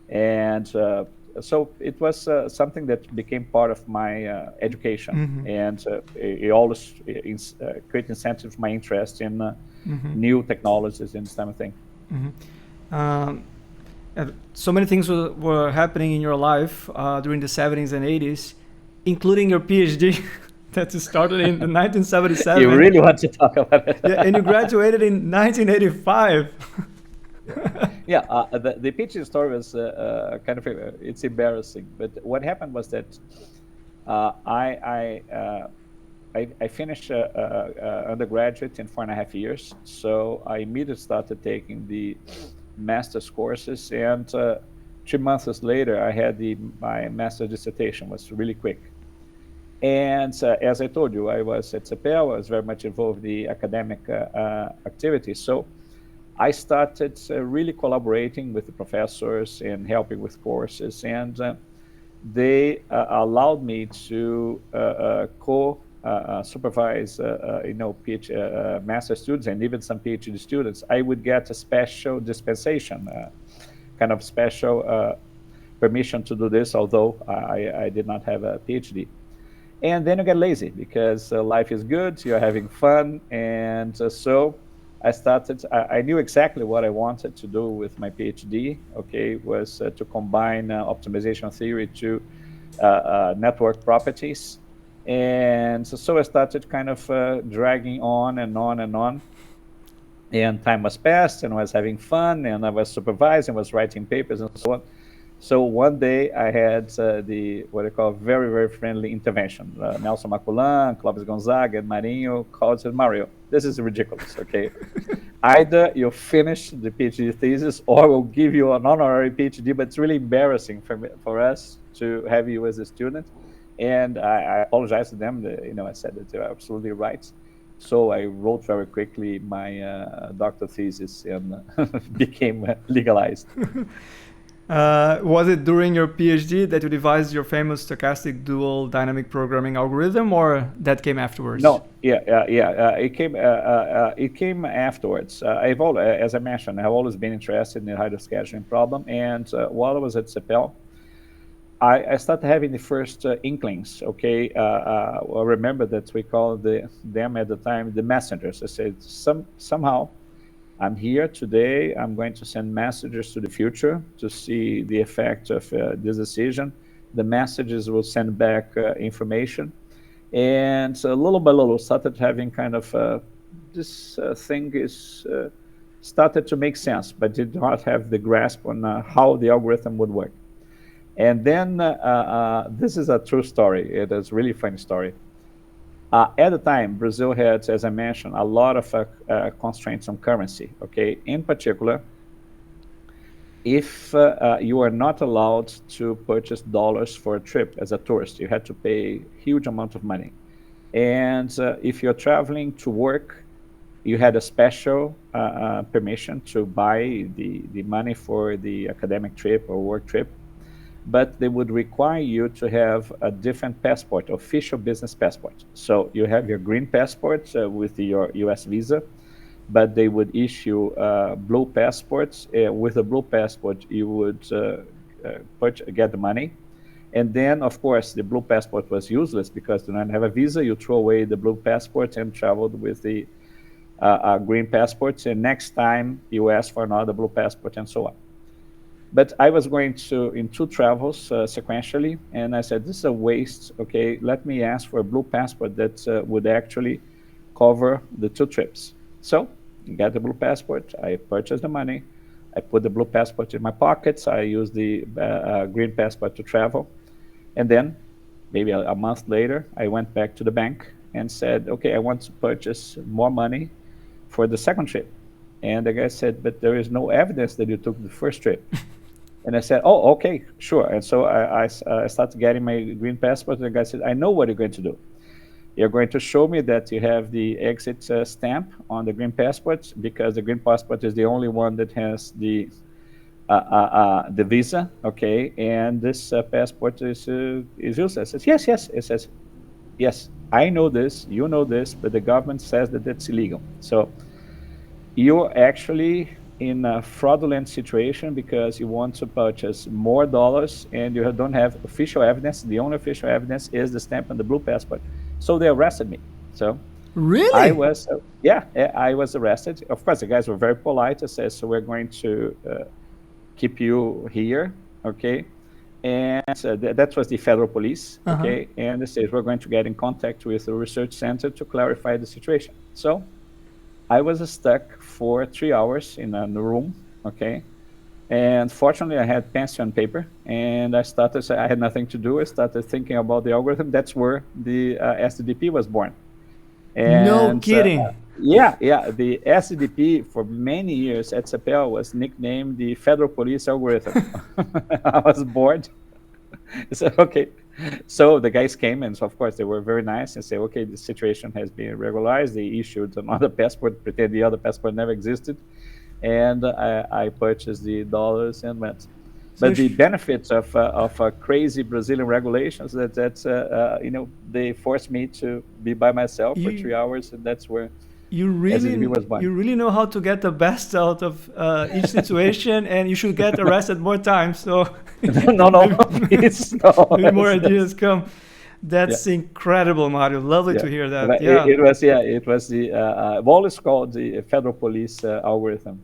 And so it was something that became part of my education. And it always created incentive for my interest in new technologies and this kind of thing. So many things were happening in your life during the 70s and 80s, including your PhD. That started in 1977. You really want to talk about it? Yeah, and you graduated in 1985. The PhD story was kind of it's embarrassing. But what happened was that I finished undergraduate in 4.5 years. So I immediately started taking the master's courses, and 3 months later I had my master's dissertation. It was really quick. And as I told you, I was at Cepel. I was very much involved in the academic activities. So I started really collaborating with the professors and helping with courses. And they allowed me to co-supervise, PhD, master students and even some PhD students. I would get a special dispensation, kind of special permission to do this, although I did not have a PhD. And then you get lazy because life is good, you're having fun. And so I started, I knew exactly what I wanted to do with my PhD, was to combine optimization theory to network properties. And so I started kind of dragging on and on and on. And time was passed, and I was having fun, and I was supervising, was writing papers and so on. So one day I had what I call very, very friendly intervention. Nelson Maculan, Clóvis Gonzaga, and Marinho called and said, Mario, this is ridiculous, Either you finish the PhD thesis or we'll give you an honorary PhD, but it's really embarrassing for us to have you as a student. And I apologized to them. I said that they're absolutely right. So I wrote very quickly my doctor thesis and became legalized. Was it during your PhD that you devised your famous stochastic dual dynamic programming algorithm, or that came afterwards? No, yeah. It came afterwards. As I mentioned, I've always been interested in the hydroscheduling problem, and while I was at Cepel, I started having the first inklings. Okay, I remember that we called them at the time the messengers. I said somehow I'm here today. I'm going to send messages to the future to see the effect of this decision. The messages will send back information, and so little by little started having kind of this thing is started to make sense, but did not have the grasp on how the algorithm would work. And then this is a true story. It is a really funny story. At the time, Brazil had, as I mentioned, a lot of constraints on currency. Okay, in particular, if you are not allowed to purchase dollars for a trip as a tourist, you had to pay a huge amount of money. And if you're traveling to work, you had a special permission to buy the money for the academic trip or work trip, but they would require you to have a different passport, official business passport. So you have your green passport with your US visa, but they would issue blue passports. With a blue passport, you would get the money. And then, of course, the blue passport was useless because you don't have a visa. You throw away the blue passport and traveled with the green passport. And next time, you ask for another blue passport and so on. But I was going in two travels sequentially, and I said, this is a waste. Okay, let me ask for a blue passport that would actually cover the two trips. So I got the blue passport. I purchased the money. I put the blue passport in my pockets. I used the green passport to travel. And then maybe a month later, I went back to the bank and said, okay, I want to purchase more money for the second trip. And the guy said, but there is no evidence that you took the first trip. And I said, oh, okay, sure. And so I started getting my green passport. And the guy said, I know what you're going to do. You're going to show me that you have the exit stamp on the green passport, because the green passport is the only one that has the visa, okay? And this passport is useless. I said, yes. It says, yes, I know this, you know this, but the government says that it's illegal. So you're actually in a fraudulent situation because you want to purchase more dollars and you don't have official evidence. The only official evidence is the stamp on the blue passport. So they arrested me. So really, I was I was arrested. Of course, the guys were very polite. They said, so we're going to keep you here, okay? And that was the federal police, okay? And they said, we're going to get in contact with the research center to clarify the situation. So I was stuck for 3 hours in a room, okay? And fortunately, I had pencil and paper, and I had nothing to do. I started thinking about the algorithm. That's where the SDDP was born. And, no kidding. The SDDP for many years at Cepel was nicknamed the Federal Police Algorithm. I was bored. I said, okay. So the guys came, and so of course they were very nice and said, okay, the situation has been regularized. They issued another passport, pretend the other passport never existed. And I purchased the dollars and went. But the benefits of crazy Brazilian regulations they forced me to be by myself for 3 hours, and that's where you really know how to get the best out of each situation, and you should get arrested more times. So please, no. Maybe more ideas come. That's incredible, Mario. Lovely to hear that. But it was the always called the Federal Police algorithm.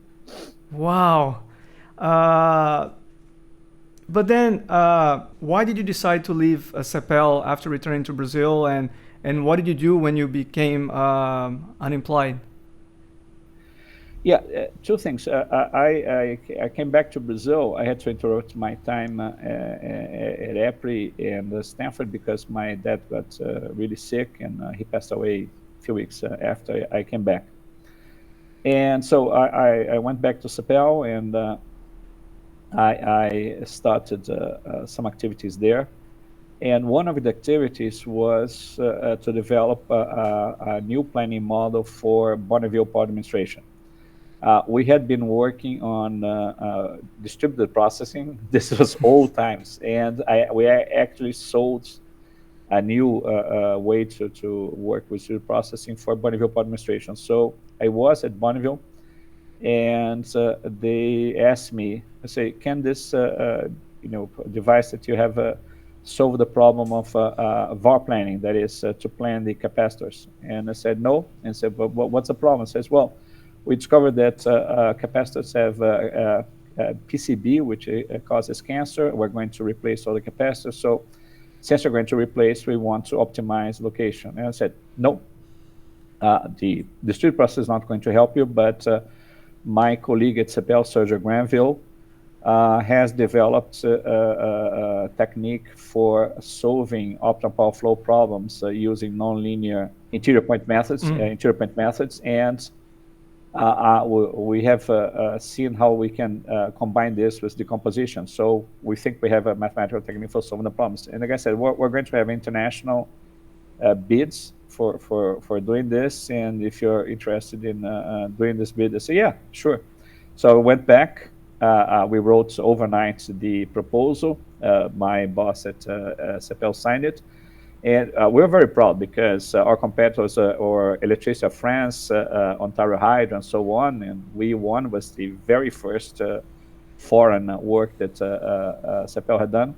Wow. But then, why did you decide to leave Cepel after returning to Brazil, and what did you do when you became unemployed? Yeah, two things. I came back to Brazil. I had to interrupt my time at EPRI and Stanford because my dad got really sick, and he passed away a few weeks after I came back. And so I went back to Cepel, and I started some activities there. And one of the activities was to develop a new planning model for Bonneville Power Demonstration. We had been working on distributed processing. This was old times, and we actually sold a new way to work with distributed processing for Bonneville Power Demonstration. So I was at Bonneville, and they asked me, I say, can this device that you have solve the problem of VAR planning, that is to plan the capacitors? And I said no. And I said, but what's the problem? I says, well, we discovered that capacitors have PCB, which causes cancer. We're going to replace all the capacitors. So since we're going to replace, we want to optimize location. And I said, no, the distributed process is not going to help you, but my colleague at Cepel, Sergio Granville, has developed a technique for solving optimal power flow problems using nonlinear interior point methods, and we have seen how we can combine this with decomposition. So we think we have a mathematical technique for solving the problems. And like I said, we're going to have international bids for doing this. And if you're interested in doing this bid, I say, yeah, sure. So I went back. We wrote overnight the proposal. My boss at Cepel signed it. And we're very proud because our competitors are Electricity of France, Ontario Hydro, and so on. And we won was the very first foreign work that Cepel had done.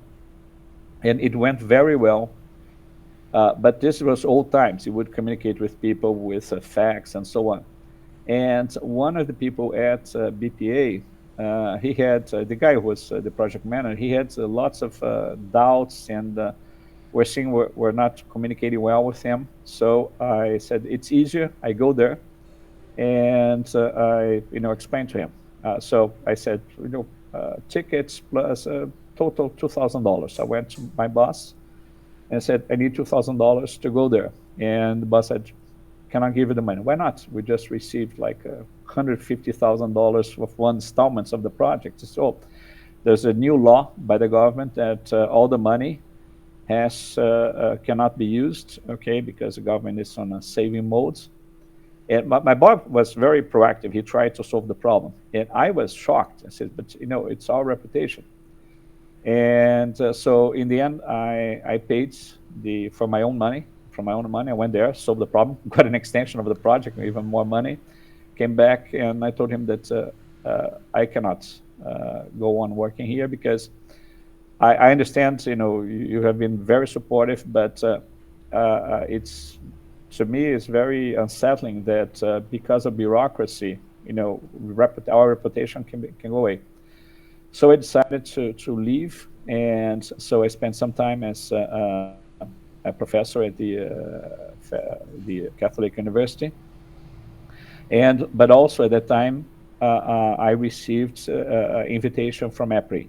And it went very well. But this was old times. You would communicate with people with fax and so on. And one of the people at BPA, he had, the guy who was the project manager, he had lots of doubts, and we're seeing we're not communicating well with him. So I said, it's easier. I go there, and I explained to him. So I said, tickets plus total $2,000. I went to my boss and said, I need $2,000 to go there. And the boss said, can I give you the money? Why not? We just received like $150,000 of one installments of the project. So there's a new law by the government that all the money cannot be used, okay, because the government is on a saving mode. And my boss was very proactive. He tried to solve the problem. And I was shocked. I said, but it's our reputation. And so in the end, I paid for my own money. From my own money, I went there, solved the problem, got an extension of the project, even more money. Came back, and I told him that I cannot go on working here because I understand, you have been very supportive, but to me, it's very unsettling that because of bureaucracy, our reputation can go away. So I decided to leave, and so I spent some time as a professor at the Catholic University, but also at that time I received an invitation from EPRI,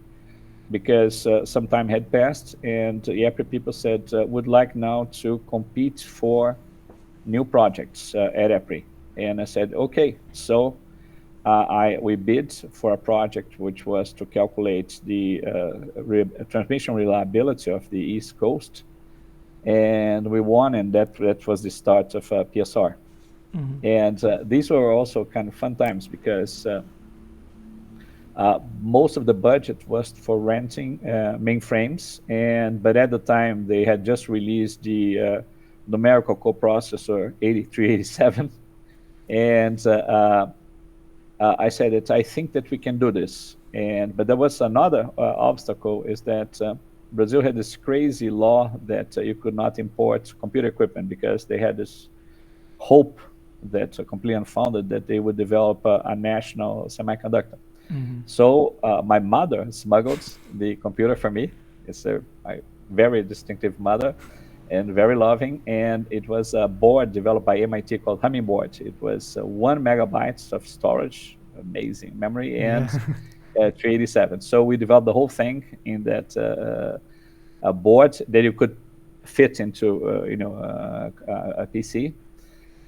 because some time had passed, and the EPRI people said would like now to compete for new projects at EPRI, and I said okay. So we bid for a project which was to calculate the transmission reliability of the East Coast, and we won, and that was the start of PSR. Mm-hmm. And these were also kind of fun times because most of the budget was for renting mainframes, but at the time they had just released the numerical coprocessor 8387, and I said that I think that we can do this. But there was another obstacle, is that Brazil had this crazy law that you could not import computer equipment because they had this hope that completely unfounded that they would develop a national semiconductor. Mm-hmm. So my mother smuggled the computer for me. It's my very distinctive mother and very loving. And it was a board developed by MIT called Hummingbird. It was 1 megabyte of storage, amazing memory, and 387. So we developed the whole thing in that a board that you could fit into a PC.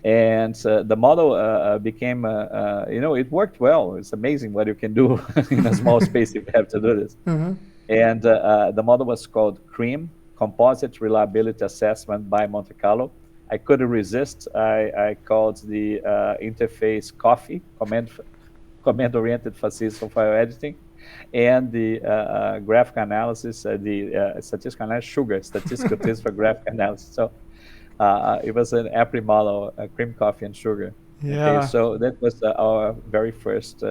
And the model became, it worked well. It's amazing what you can do in a small space if you have to do this. Mm-hmm. And the model was called CREAM, composite reliability assessment by Monte Carlo. I couldn't resist. I called the interface COFFEE, command-oriented facilities for file editing, and the graphic analysis, the statistical analysis, sugar, statistical test for graphic analysis. So it was an EPRI model, cream, coffee, and sugar. Yeah. Okay, so that was our very first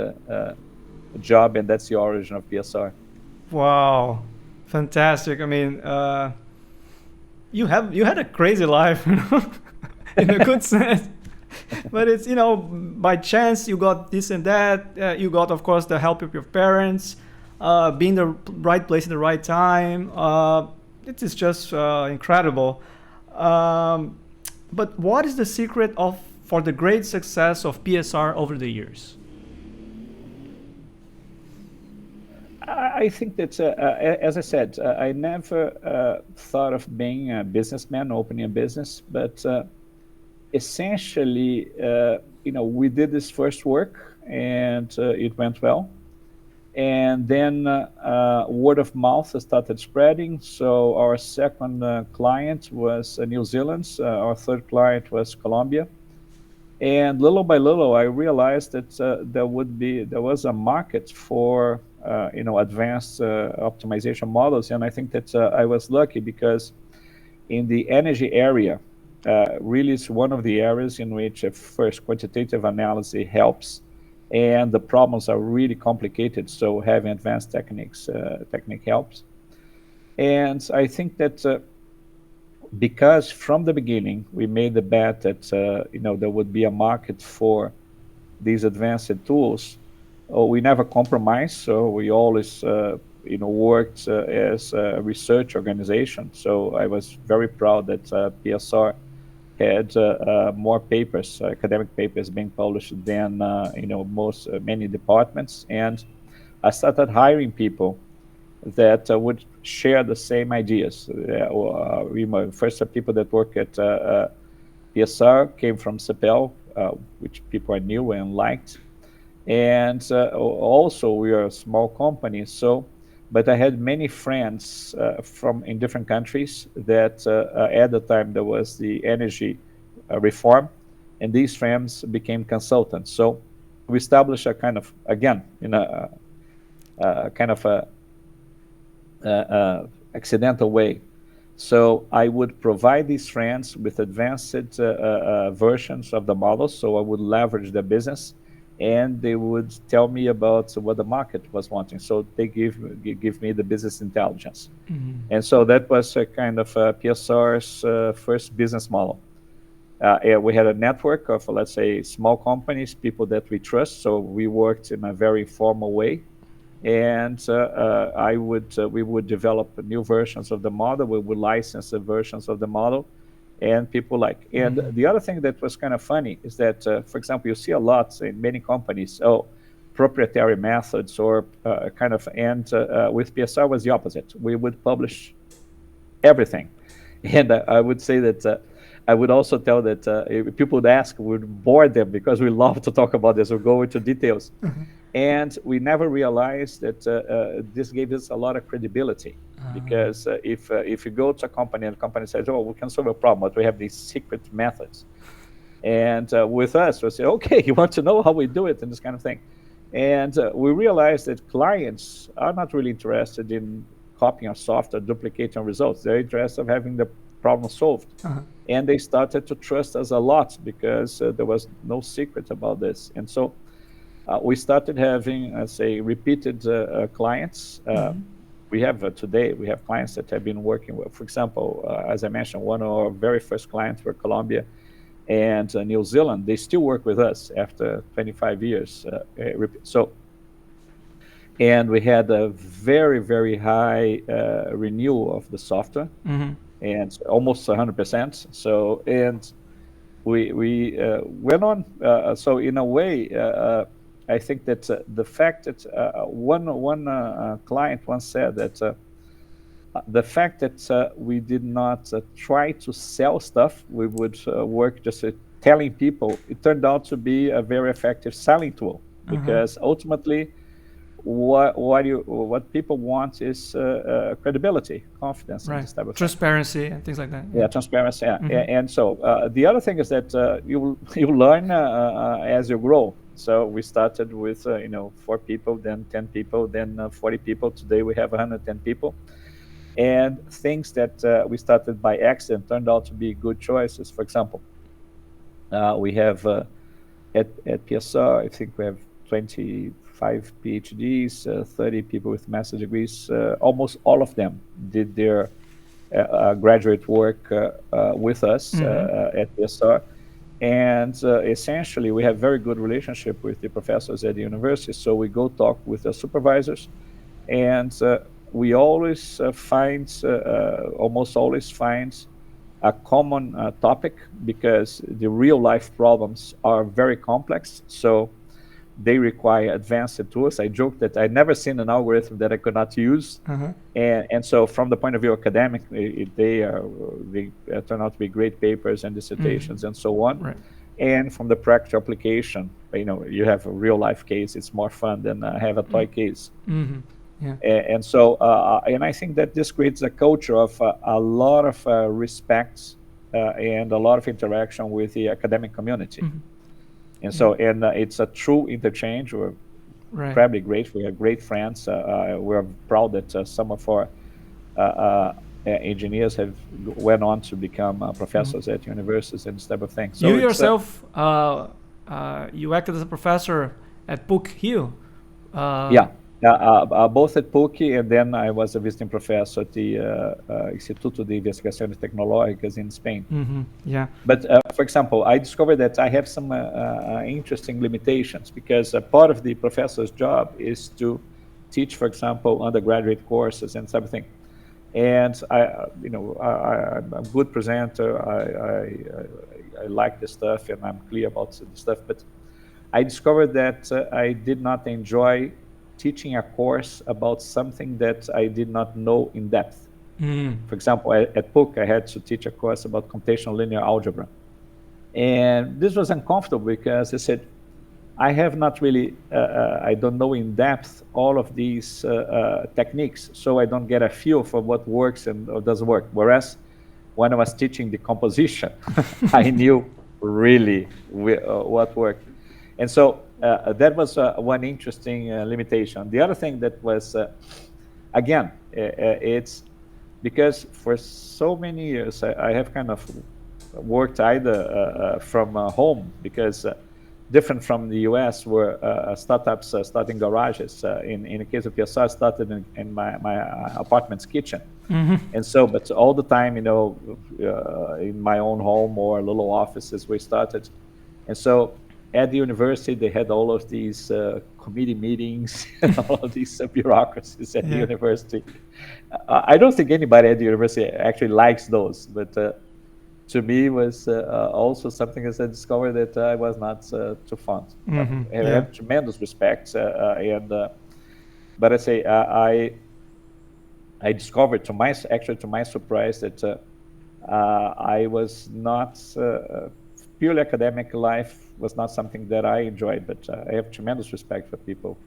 job, and that's the origin of PSR. Wow, fantastic. I mean, you had a crazy life, in a good sense. But it's, by chance you got this and that. You got, of course, the help of your parents, being the right place at the right time. It is just incredible. But what is the secret for the great success of PSR over the years? I think that, as I said, I never thought of being a businessman, opening a business, but essentially, we did this first work, and it went well. And then word of mouth started spreading. So our second client was New Zealand. Our third client was Colombia. And little by little, I realized that there was a market for advanced optimization models. And I think that I was lucky because in the energy area, really it's one of the areas in which first quantitative analysis helps, and the problems are really complicated. So having advanced technique helps. And I think that because from the beginning we made the bet that there would be a market for these advanced tools, we never compromised. So we always worked as a research organization. So I was very proud that PSR had more papers, academic papers being published than many departments. And I started hiring people that would share the same ideas. First, people that work at PSR came from Cepel, which people I knew and liked. And also, we are a small company, but I had many friends in different countries that at the time there was the energy reform, and these friends became consultants. So we established a kind of, again, kind of a accidental way. So I would provide these friends with advanced versions of the models. So I would leverage their business, and they would tell me about what the market was wanting. So they give me the business intelligence. Mm-hmm. And so that was a kind of PSR's first business model. We had a network of, let's say, small companies, people that we trust. So we worked in a very formal way. And we would develop new versions of the model. We would license the versions of the model, and people like. And the other thing that was kind of funny is that, for example, you see a lot in many companies, proprietary methods or with PSR was the opposite. We would publish everything. And I would say that I would also tell that if people would ask, we would bore them because we love to talk about this or go into details. Mm-hmm. And we never realized that this gave us a lot of credibility. Because if you go to a company and the company says, we can solve a problem, but we have these secret methods. And with us, we say, okay, you want to know how we do it and this kind of thing. And we realized that clients are not really interested in copying our software, duplicating results. They're interested in having the problem solved. Uh-huh. And they started to trust us a lot because there was no secret about this. And so we started having, repeated clients. We have today, we have clients that have been working with, for example, as I mentioned, one of our very first clients were Colombia and New Zealand. They still work with us after 25 years. And we had a very, very high renewal of the software, and almost 100%. So, and we went on. So in a way, I think that the fact that one client once said that the fact that we did not try to sell stuff, we would work just telling people, it turned out to be a very effective selling tool, because ultimately what people want is credibility, confidence, and this type of transparency and things like that. Yeah, transparency. Yeah. And so the other thing is that you learn as you grow. So we started with 4 people, then 10 people, then 40 people. Today we have 110 people. And things that we started by accident turned out to be good choices. For example, we have at PSR, I think we have 25 PhDs, 30 people with master's degrees. Almost all of them did their graduate work with us at PSR. And essentially, we have very good relationship with the professors at the university. So we go talk with the supervisors, and we always almost always find a common topic, because the real life problems are very complex. So they require advanced tools. I joke that I'd never seen an algorithm that I could not use. And so from the point of view academic, they turn out to be great papers and dissertations and so on. Right. And from the practical application, you have a real life case. It's more fun than have a toy case. Yeah. And so, and I think that this creates a culture of a lot of respect and a lot of interaction with the academic community. And so, and it's a true interchange. We're incredibly grateful. We have great friends. We're proud that some of our engineers went on to become professors at universities and this type of thing. So you yourself, you acted as a professor at PUC-Rio. Both at PUC, and then I was a visiting professor at the Instituto de Investigaciones Tecnológicas in Spain. But for example, I discovered that I have some interesting limitations, because part of the professor's job is to teach, for example, undergraduate courses and something. And I'm a good presenter. I like the stuff, and I'm clear about the stuff. But I discovered that I did not enjoy teaching a course about something that I did not know in depth. For example, at PUC, I had to teach a course about computational linear algebra. And this was uncomfortable, because I said, I have not really, I don't know in depth all of these techniques, so I don't get a feel for what works and or doesn't work. Whereas when I was teaching the composition, I knew really what worked. And so that was one interesting limitation. The other thing that was, again, it's because for so many years I have kind of worked either from home, because different from the US, where startups start in garages. In the case of PSR, started in my apartment's kitchen. And so, but all the time, in my own home or little offices we started. And so at the university, they had all of these committee meetings and all of these bureaucracies at the university. I don't think anybody at the university actually likes those, but to me was also something as I discovered that I was not too fond. I have tremendous respect, but I say I discovered to my surprise that I was not purely academic life was not something that I enjoyed, but I have tremendous respect for people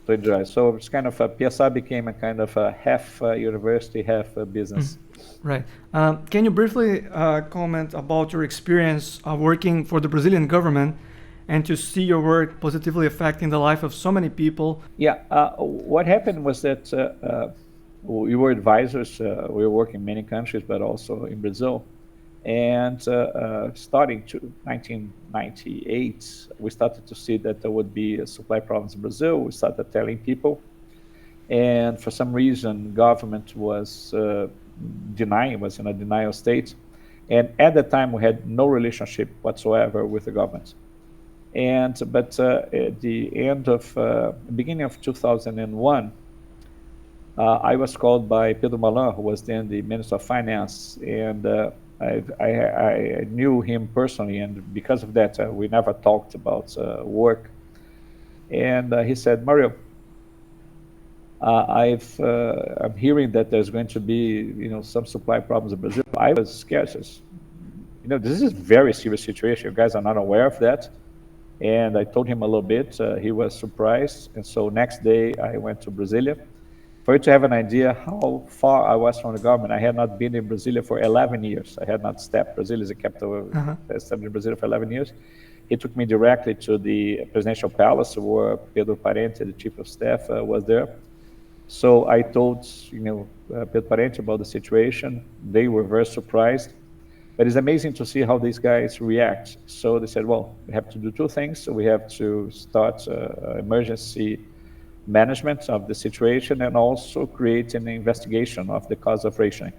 to enjoy. So it's kind of PSR became a kind of a half university, half business. Right. Can you briefly comment about your experience of working for the Brazilian government and to see your work positively affecting the life of so many people? Yeah. What happened was that we were advisors. We were working in many countries, but also in Brazil. And starting to 1998, we started to see that there would be supply problems in Brazil. We started telling people, and for some reason, government was denying, was in a denial state. And at that time, we had no relationship whatsoever with the government. But at the beginning of 2001, I was called by Pedro Malan, who was then the Minister of Finance, and I knew him personally, and because of that, we never talked about work. And he said, Mario, I'm hearing that there's going to be, some supply problems in Brazil. I was scared. This is a very serious situation. You guys are not aware of that. And I told him a little bit. He was surprised. And so next day I went to Brasilia. For you to have an idea how far I was from the government, I had not been in Brasilia for 11 years. I had not stepped. Brazil is the capital. I stepped in Brasilia for 11 years. He took me directly to the presidential palace where Pedro Parente, the chief of staff, was there. So I told, Pedro Parente about the situation. They were very surprised. But it's amazing to see how these guys react. So they said, well, we have to do two things. So we have to start emergency management of the situation and also create an investigation of the cause of rationing.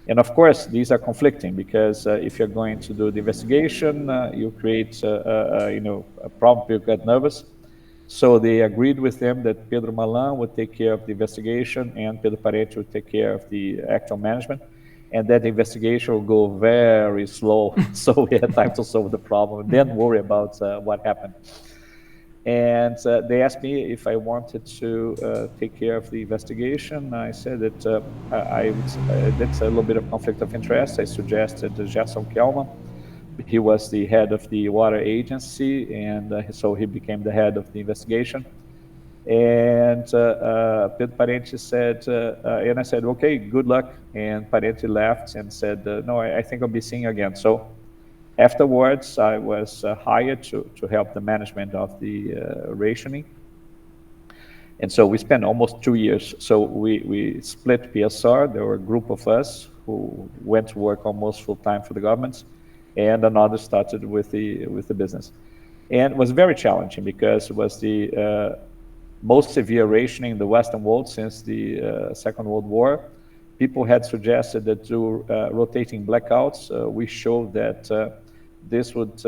And of course, these are conflicting because if you're going to do the investigation, you create a problem, people get nervous. So they agreed with them that Pedro Malan would take care of the investigation and Pedro Parente would take care of the actual management. And that investigation will go very slow, so we had time to solve the problem, then worry about what happened. And they asked me if I wanted to take care of the investigation. I said that that's a little bit of conflict of interest. I suggested Gerson Kelman. He was the head of the water agency, and so he became the head of the investigation. And Pedro Parente said, and I said, okay, good luck. And Parente left and said, no, I think I'll be seeing you again. So afterwards, I was hired to help the management of the rationing. And so we spent almost 2 years. So we split PSR. There were a group of us who went to work almost full time for the government, and another started with the business. And it was very challenging because it was the most severe rationing in the Western world since the Second World War. People had suggested that through rotating blackouts, we showed that this would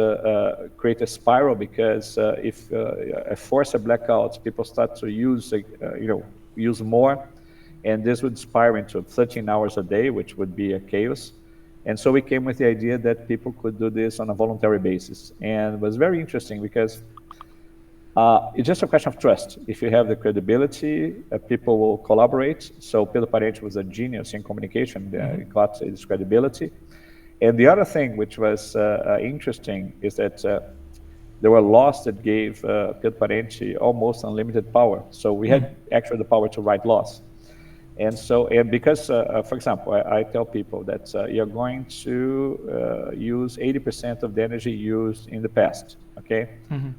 create a spiral because if I force a blackout, people start to use more, and this would spiral into 13 hours a day, which would be a chaos. And so we came with the idea that people could do this on a voluntary basis. And it was very interesting because it's just a question of trust. If you have the credibility, people will collaborate. So Pedro Parente was a genius in communication. He got his credibility. And the other thing which was interesting is that there were laws that gave Pedro Parente almost unlimited power. So we had actually the power to write laws. And so, and because, for example, I tell people that you're going to use 80% of the energy used in the past, okay?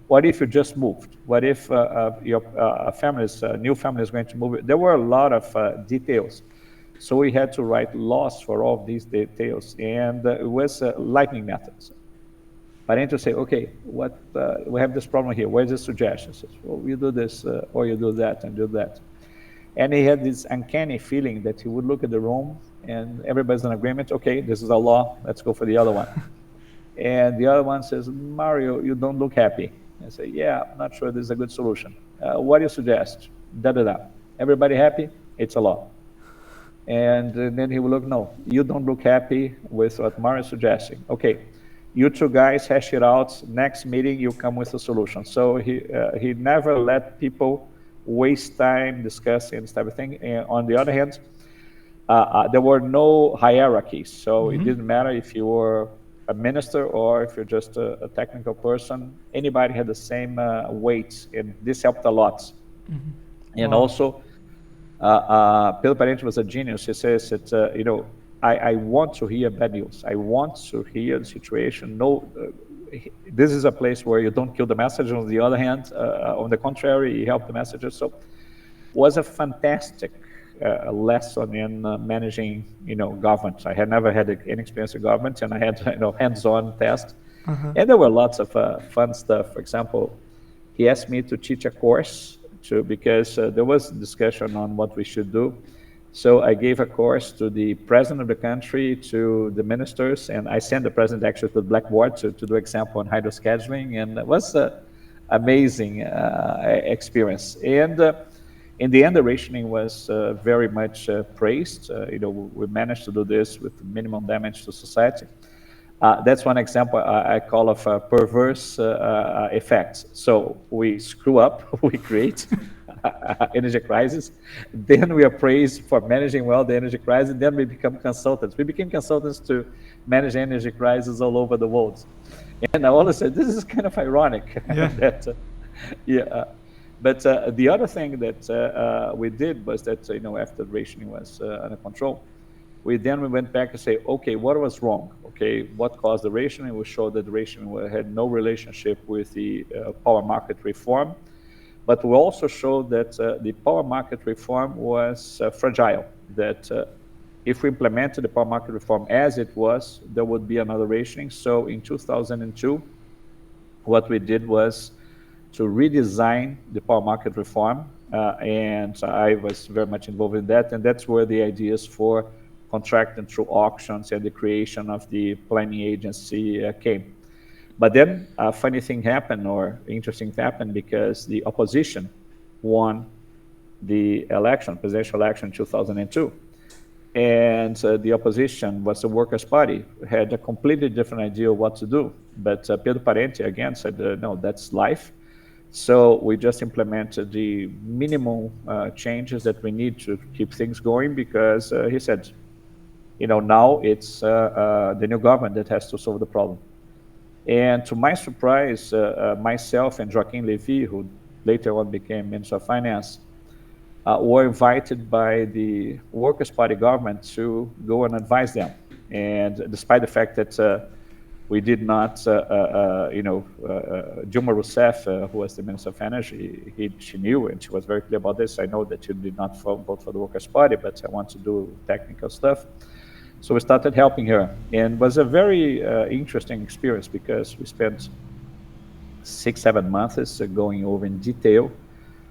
What if you just moved? What if your new family is going to move? There were a lot of details. So we had to write laws for all of these details, and it was lightning methods. Parente say, okay, we have this problem here. Where's the suggestion? Says, well, you do this, or you do that, and do that. And he had this uncanny feeling that he would look at the room and everybody's in agreement. Okay, this is a law. Let's go for the other one. And the other one says, Mario, you don't look happy. I say, yeah, I'm not sure this is a good solution. What do you suggest? Da-da-da. Everybody happy? It's a law. And then he will look, no, you don't look happy with what Mario is suggesting. Okay, you two guys hash it out. Next meeting, you come with a solution. So he never let people waste time discussing this type of thing. And on the other hand, there were no hierarchies. So it didn't matter if you were a minister or if you're just a technical person. Anybody had the same weight, and this helped a lot. And also, Pedro Parente was a genius. He says that, I want to hear bad news. I want to hear the situation. This is a place where you don't kill the messenger. On the other hand, on the contrary, you help the messenger. So it was a fantastic lesson in managing, government. I had never had any experience in government, and I had, hands-on test. And there were lots of fun stuff. For example, he asked me to teach a course because there was discussion on what we should do. So I gave a course to the president of the country, to the ministers, and I sent the president actually to the blackboard to do example on hydroscheduling, and it was an amazing experience. And in the end, the rationing was very much praised. We managed to do this with minimum damage to society. That's one example I call of a perverse effect. So we screw up, we create energy crisis, then we are praised for managing well the energy crisis, then we become consultants. We became consultants to manage energy crises all over the world. And I always said, this is kind of ironic. Yeah. that, but the other thing that we did was that, after rationing was under control, we went back and say, okay, what was wrong? Okay, what caused the rationing? We showed that the rationing had no relationship with the power market reform. But we also showed that the power market reform was fragile, that if we implemented the power market reform as it was, there would be another rationing. So in 2002, what we did was to redesign the power market reform, and I was very much involved in that, and that's where the ideas for contracting through auctions and the creation of the planning agency came. But then a funny thing happened, or interesting thing happened, because the opposition won the election, presidential election in 2002. And the opposition was the Workers' Party, had a completely different idea of what to do. But Pedro Parente, again, said, no, that's life. So we just implemented the minimum changes that we need to keep things going, because he said, now it's the new government that has to solve the problem. And to my surprise, myself and Joaquim Levy, who later on became Minister of Finance, were invited by the Workers' Party government to go and advise them. And despite the fact that we did not, Dilma Rousseff, who was the Minister of Energy, she knew, and she was very clear about this. I know that you did not vote for the Workers' Party, but I want to do technical stuff. So we started helping her, and it was a very interesting experience, because we spent 6-7 months going over in detail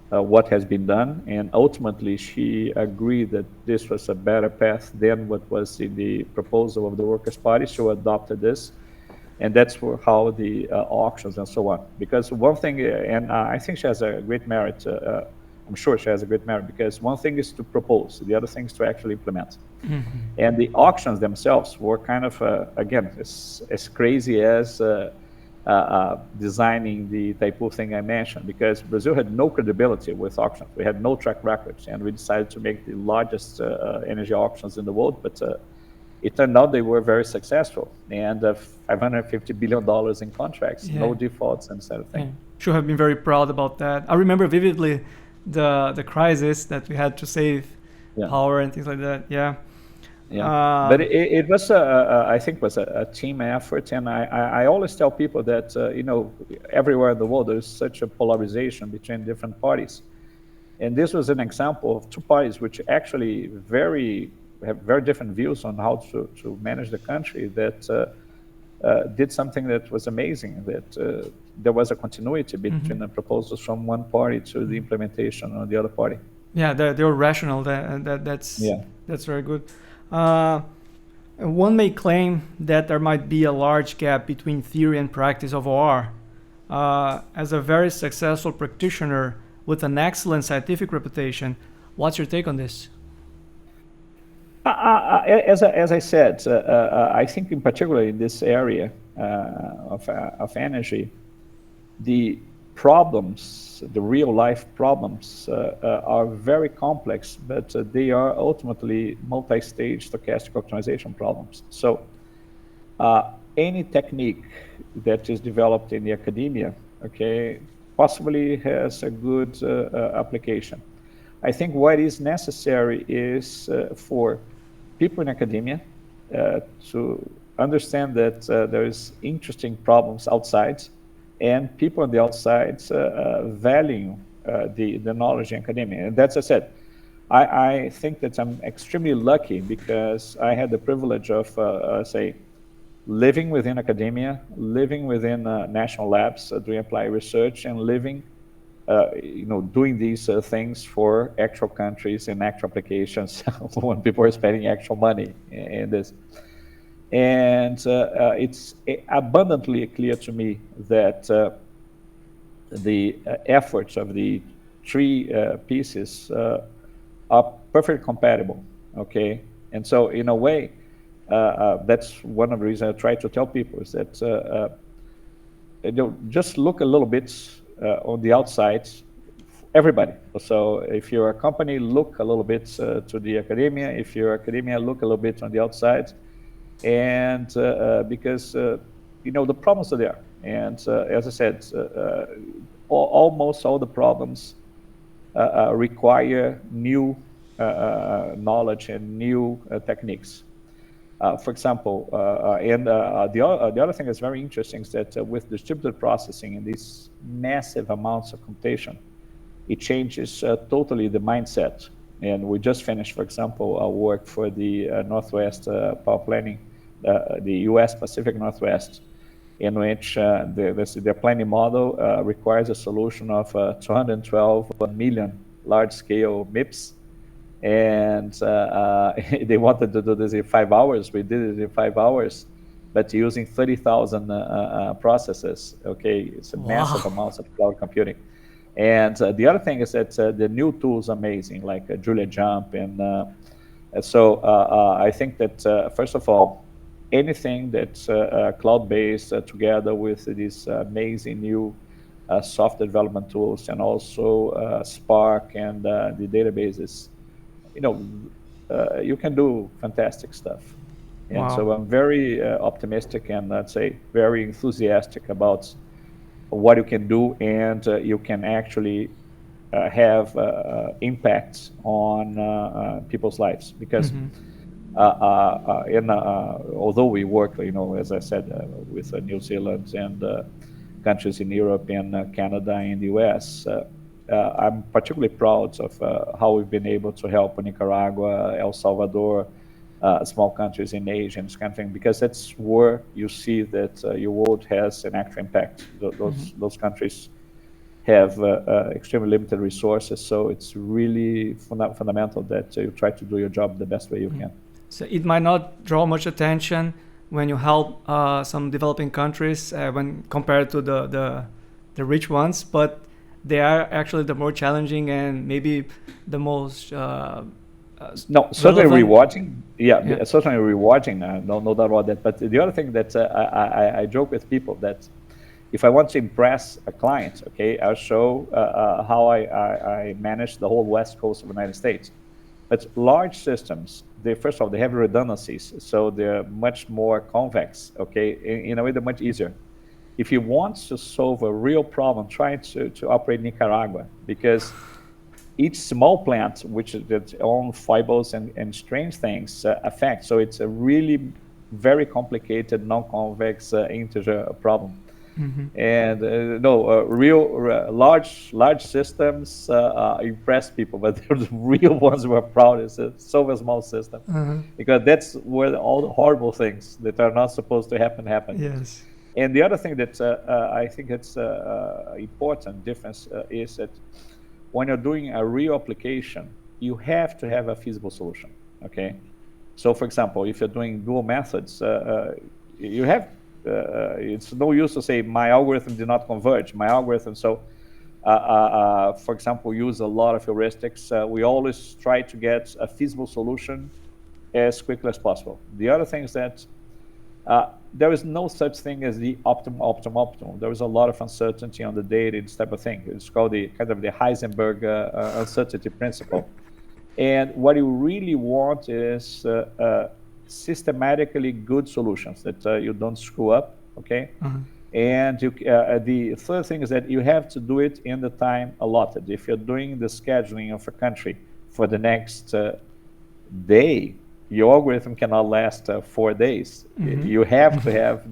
what has been done, and ultimately she agreed that this was a better path than what was in the proposal of the Workers' Party. So adopted this, and that's how the auctions and so on. Because one thing, and I think she has a great merit, I'm sure she has a great merit, because one thing is to propose, the other thing is to actually implement. Mm-hmm. And the auctions themselves were kind of, again, as crazy as designing the Itaipu thing I mentioned, because Brazil had no credibility with auctions. We had no track records, and we decided to make the largest energy auctions in the world, but it turned out they were very successful, and $550 billion in contracts, no defaults, and sort of thing. Yeah. Should have been very proud about that. I remember vividly the crisis that we had to save power and things like that. But it was I think was a team effort, and I always tell people that everywhere in the world there's such a polarization between different parties, and this was an example of two parties which actually have very different views on how to manage the country, that did something that was amazing, that there was a continuity between the proposals from one party to the implementation on the other party. Yeah, they were rational. That's very good. One may claim that there might be a large gap between theory and practice of OR. As a very successful practitioner with an excellent scientific reputation, what's your take on this? As I said, I think in particular in this area of energy, the problems, the real life problems are very complex, but they are ultimately multi-stage stochastic optimization problems. So any technique that is developed in the academia, possibly has a good application. I think what is necessary is for people in academia to understand that there's interesting problems outside, and people on the outside value the knowledge in academia. And that's, as I said, I think that I'm extremely lucky, because I had the privilege of, living within academia, living within national labs, doing applied research, and living, doing these things for actual countries and actual applications when people are spending actual money in this. And it's abundantly clear to me that the efforts of the three pieces are perfectly compatible, And so in a way, that's one of the reasons I try to tell people, is that just look a little bit on the outside, everybody. So if you're a company, look a little bit to the academia. If you're academia, look a little bit on the outside. And because the problems are there. And as I said, almost all the problems require new knowledge and new techniques. For example, the other thing that's very interesting is that with distributed processing and these massive amounts of computation, it changes totally the mindset. And we just finished, for example, our work for the Northwest Power Planning, the U.S. Pacific Northwest, in which their planning model requires a solution of 212 million large-scale MIPs. And they wanted to do this in 5 hours. We did it in 5 hours, but using 30,000 processes. Okay, it's a massive amounts of cloud computing. And the other thing is that the new tools are amazing, like Julia Jump. And so I think that, first of all, anything that's cloud-based together with these amazing new software development tools, and also Spark and the databases, you can do fantastic stuff. And so I'm very optimistic and, let's say, very enthusiastic about what you can do, and you can actually have impacts on people's lives. Because although we work, as I said, with New Zealand and countries in Europe and Canada and the US, I'm particularly proud of how we've been able to help Nicaragua, El Salvador, small countries in Asia and this kind of thing, because that's where you see that your world has an actual impact. Those countries have extremely limited resources, so it's really fundamental that you try to do your job the best way you can. So it might not draw much attention when you help some developing countries when compared to the rich ones, but they are actually the more challenging and maybe the most certainly rewarding. Certainly rewarding. No doubt about that. But the other thing that I joke with people that if I want to impress a client, okay, I'll show how I manage the whole West Coast of the United States. But large systems, first of all, they have redundancies, so they're much more convex, okay? In a way, they're much easier. If you want to solve a real problem, try to operate in Nicaragua, because each small plant, which is its own foibles and strange things, affect. So it's a really very complicated, non-convex integer problem. And real large systems impress people, but the real ones who are proud is solve a small system, because that's where all the horrible things that are not supposed to happen. Yes. And the other thing that I think it's important difference is that when you're doing a real application, you have to have a feasible solution. Okay, so for example, if you're doing dual methods, you have. It's no use to say my algorithm did not converge. My algorithm, so for example, use a lot of heuristics. We always try to get a feasible solution as quickly as possible. The other thing is that there is no such thing as the optimum. There is a lot of uncertainty on the data, this type of thing. It's called the kind of the Heisenberg uncertainty principle. And what you really want is systematically good solutions that you don't screw up, okay? And the third thing is that you have to do it in the time allotted. If you're doing the scheduling of a country for the next day, your algorithm cannot last 4 days. You have to have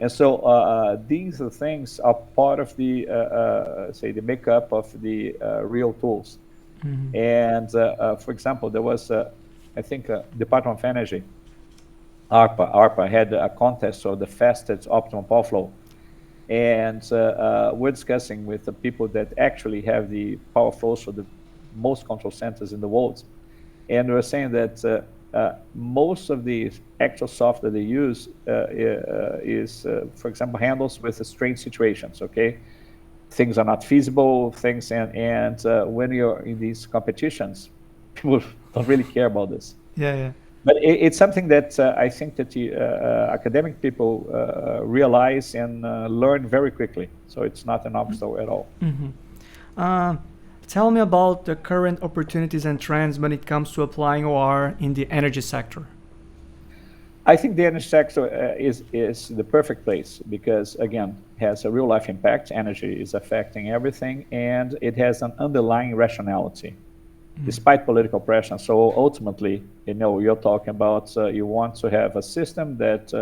and so these things are part of the say the makeup of the real tools. And for example, there was I think Department of Energy, ARPA had a contest of the fastest optimum power flow, and we're discussing with the people that actually have the power flows for the most control centers in the world. And we're saying that most of the actual software they use is, for example, handles with strange situations, okay? Things are not feasible, and when you're in these competitions, people don't really care about this. But it's something that I think that academic people realize and learn very quickly. So it's not an obstacle at all. Tell me about the current opportunities and trends when it comes to applying OR in the energy sector. I think the energy sector is the perfect place because, again, has a real life impact. Energy is affecting everything, and it has an underlying rationality, despite political pressure. So ultimately, you're talking about you want to have a system that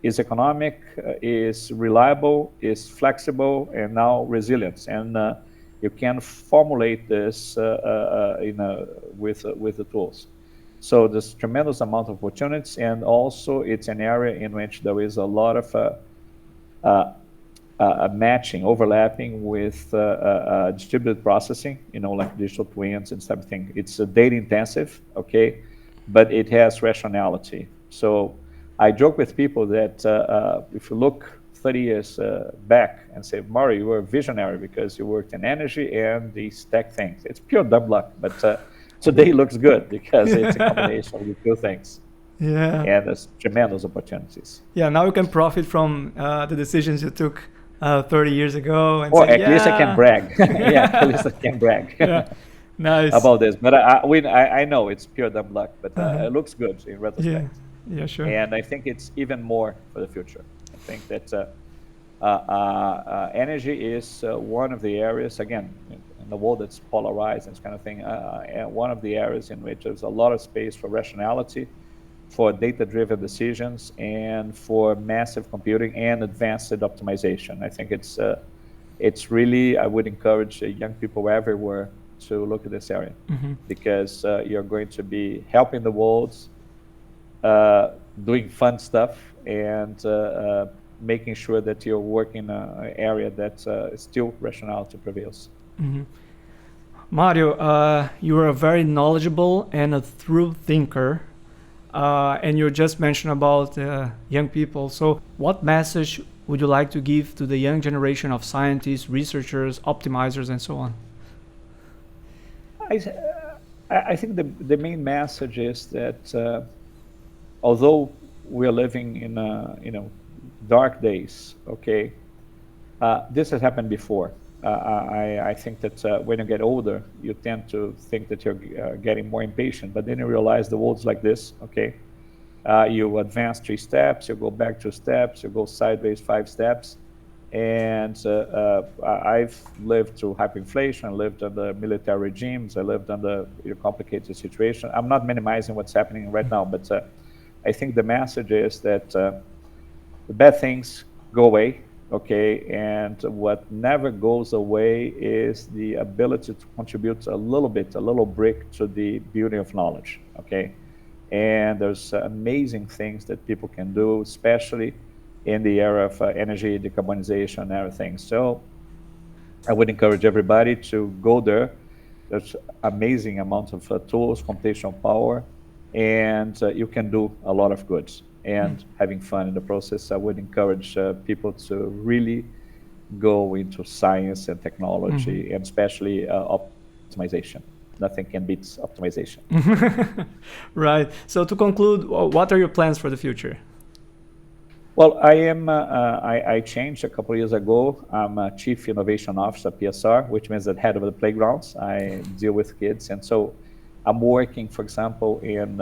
is economic, is reliable, is flexible, and now resilient. And you can formulate this with the tools. So there's tremendous amount of opportunities, and also it's an area in which there is a lot of matching, overlapping with distributed processing, like digital twins and everything. It's data intensive, okay, but it has rationality. So I joke with people that if you look 30 years back and say, Mario, you were a visionary because you worked in energy and these tech things. It's pure dumb luck, but today looks good because it's a combination of the two things. Yeah. And there's tremendous opportunities. Yeah, now you can profit from the decisions you took 30 years ago. And or say, at least I can brag. Yeah, at least I can brag. Yeah. Nice. About this. But I know it's pure dumb luck, but it looks good in retrospect. Yeah, sure. And I think it's even more for the future. I think that energy is one of the areas, again, in the world that's polarized and this kind of thing, and one of the areas in which there's a lot of space for rationality, for data-driven decisions, and for massive computing and advanced optimization. I think it's really, I would encourage young people everywhere to look at this area, because you're going to be helping the world, doing fun stuff, and making sure that you're working in an area that still rationality prevails. Mario, you are a very knowledgeable and a thorough thinker, and you just mentioned about young people. So what message would you like to give to the young generation of scientists, researchers, optimizers, and so on? I think the main message is that although we're living in dark days, okay, this has happened before. I think that when you get older, you tend to think that you're getting more impatient, but then you realize the world's like this, okay? You advance 3 steps, you go back 2 steps, you go sideways 5 steps. And I've lived through hyperinflation, I lived under military regimes, I lived under complicated situations. I'm not minimizing what's happening right now, but I think the message is that the bad things go away, okay, and what never goes away is the ability to contribute a little brick to the building of knowledge, okay? And there's amazing things that people can do, especially in the area of energy decarbonization and everything. So I would encourage everybody to go there. There's amazing amounts of tools, computational power, and you can do a lot of good and having fun in the process. I would encourage people to really go into science and technology, and especially optimization. Nothing can beat optimization. Right. So to conclude, what are your plans for the future? Well, I changed a couple of years ago. I'm a Chief Innovation Officer, PSR, which means that head of the playgrounds. I deal with kids. And so I'm working, for example, in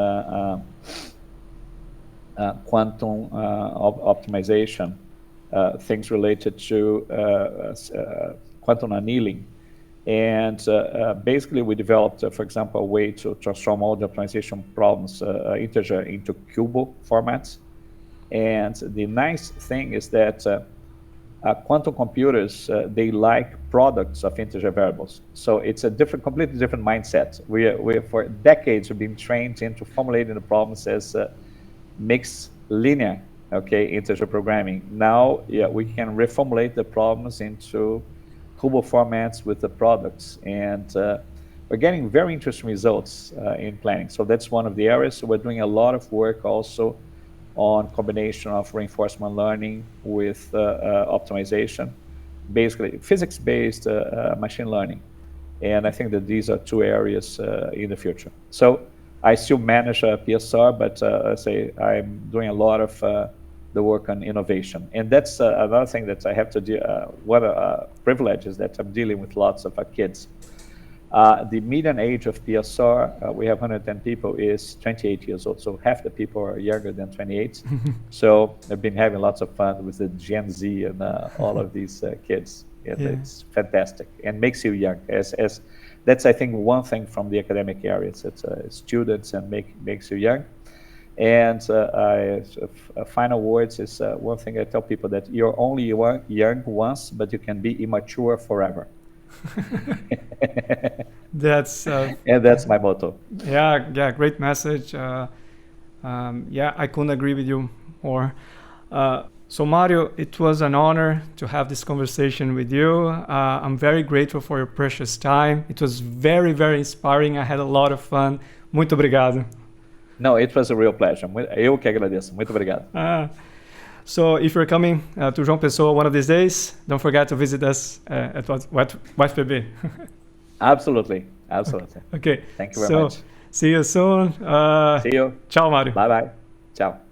quantum optimization, things related to quantum annealing. And basically we developed, for example, a way to transform all the optimization problems, integer into cubal formats. And the nice thing is that quantum computers, they like products of integer variables. So it's a completely different mindset. We for decades we've been trained into formulating the problems as mixed linear, okay, integer programming. Now, we can reformulate the problems into cubal formats with the products, and we're getting very interesting results in planning. So that's one of the areas. So we're doing a lot of work also on combination of reinforcement learning with optimization, basically physics-based machine learning. And I think that these are 2 areas in the future. So I still manage a PSR, but I say I'm doing a lot of the work on innovation. And that's another thing that I have to do. What a privilege is that I'm dealing with lots of kids. The median age of PSR, we have 110 people, is 28 years old. So half the people are younger than 28. So I've been having lots of fun with the Gen Z and all of these kids. It's fantastic and makes you young. As that's, I think, one thing from the academic area. It's students and makes you young. And final words is one thing I tell people, that you're only young once, but you can be immature forever. That's and that's my motto. Yeah, great message. Yeah, I couldn't agree with you more. So Mario, it was an honor to have this conversation with you. I'm very grateful for your precious time. It was very, very inspiring. I had a lot of fun. Muito obrigado. No, it was a real pleasure. Eu que agradeço. Muito obrigado. So if you're coming to João Pessoa one of these days, don't forget to visit us at UFPB. Absolutely. Okay. Thank you very much. See you soon. See you. Ciao, Mario. Bye-bye. Ciao.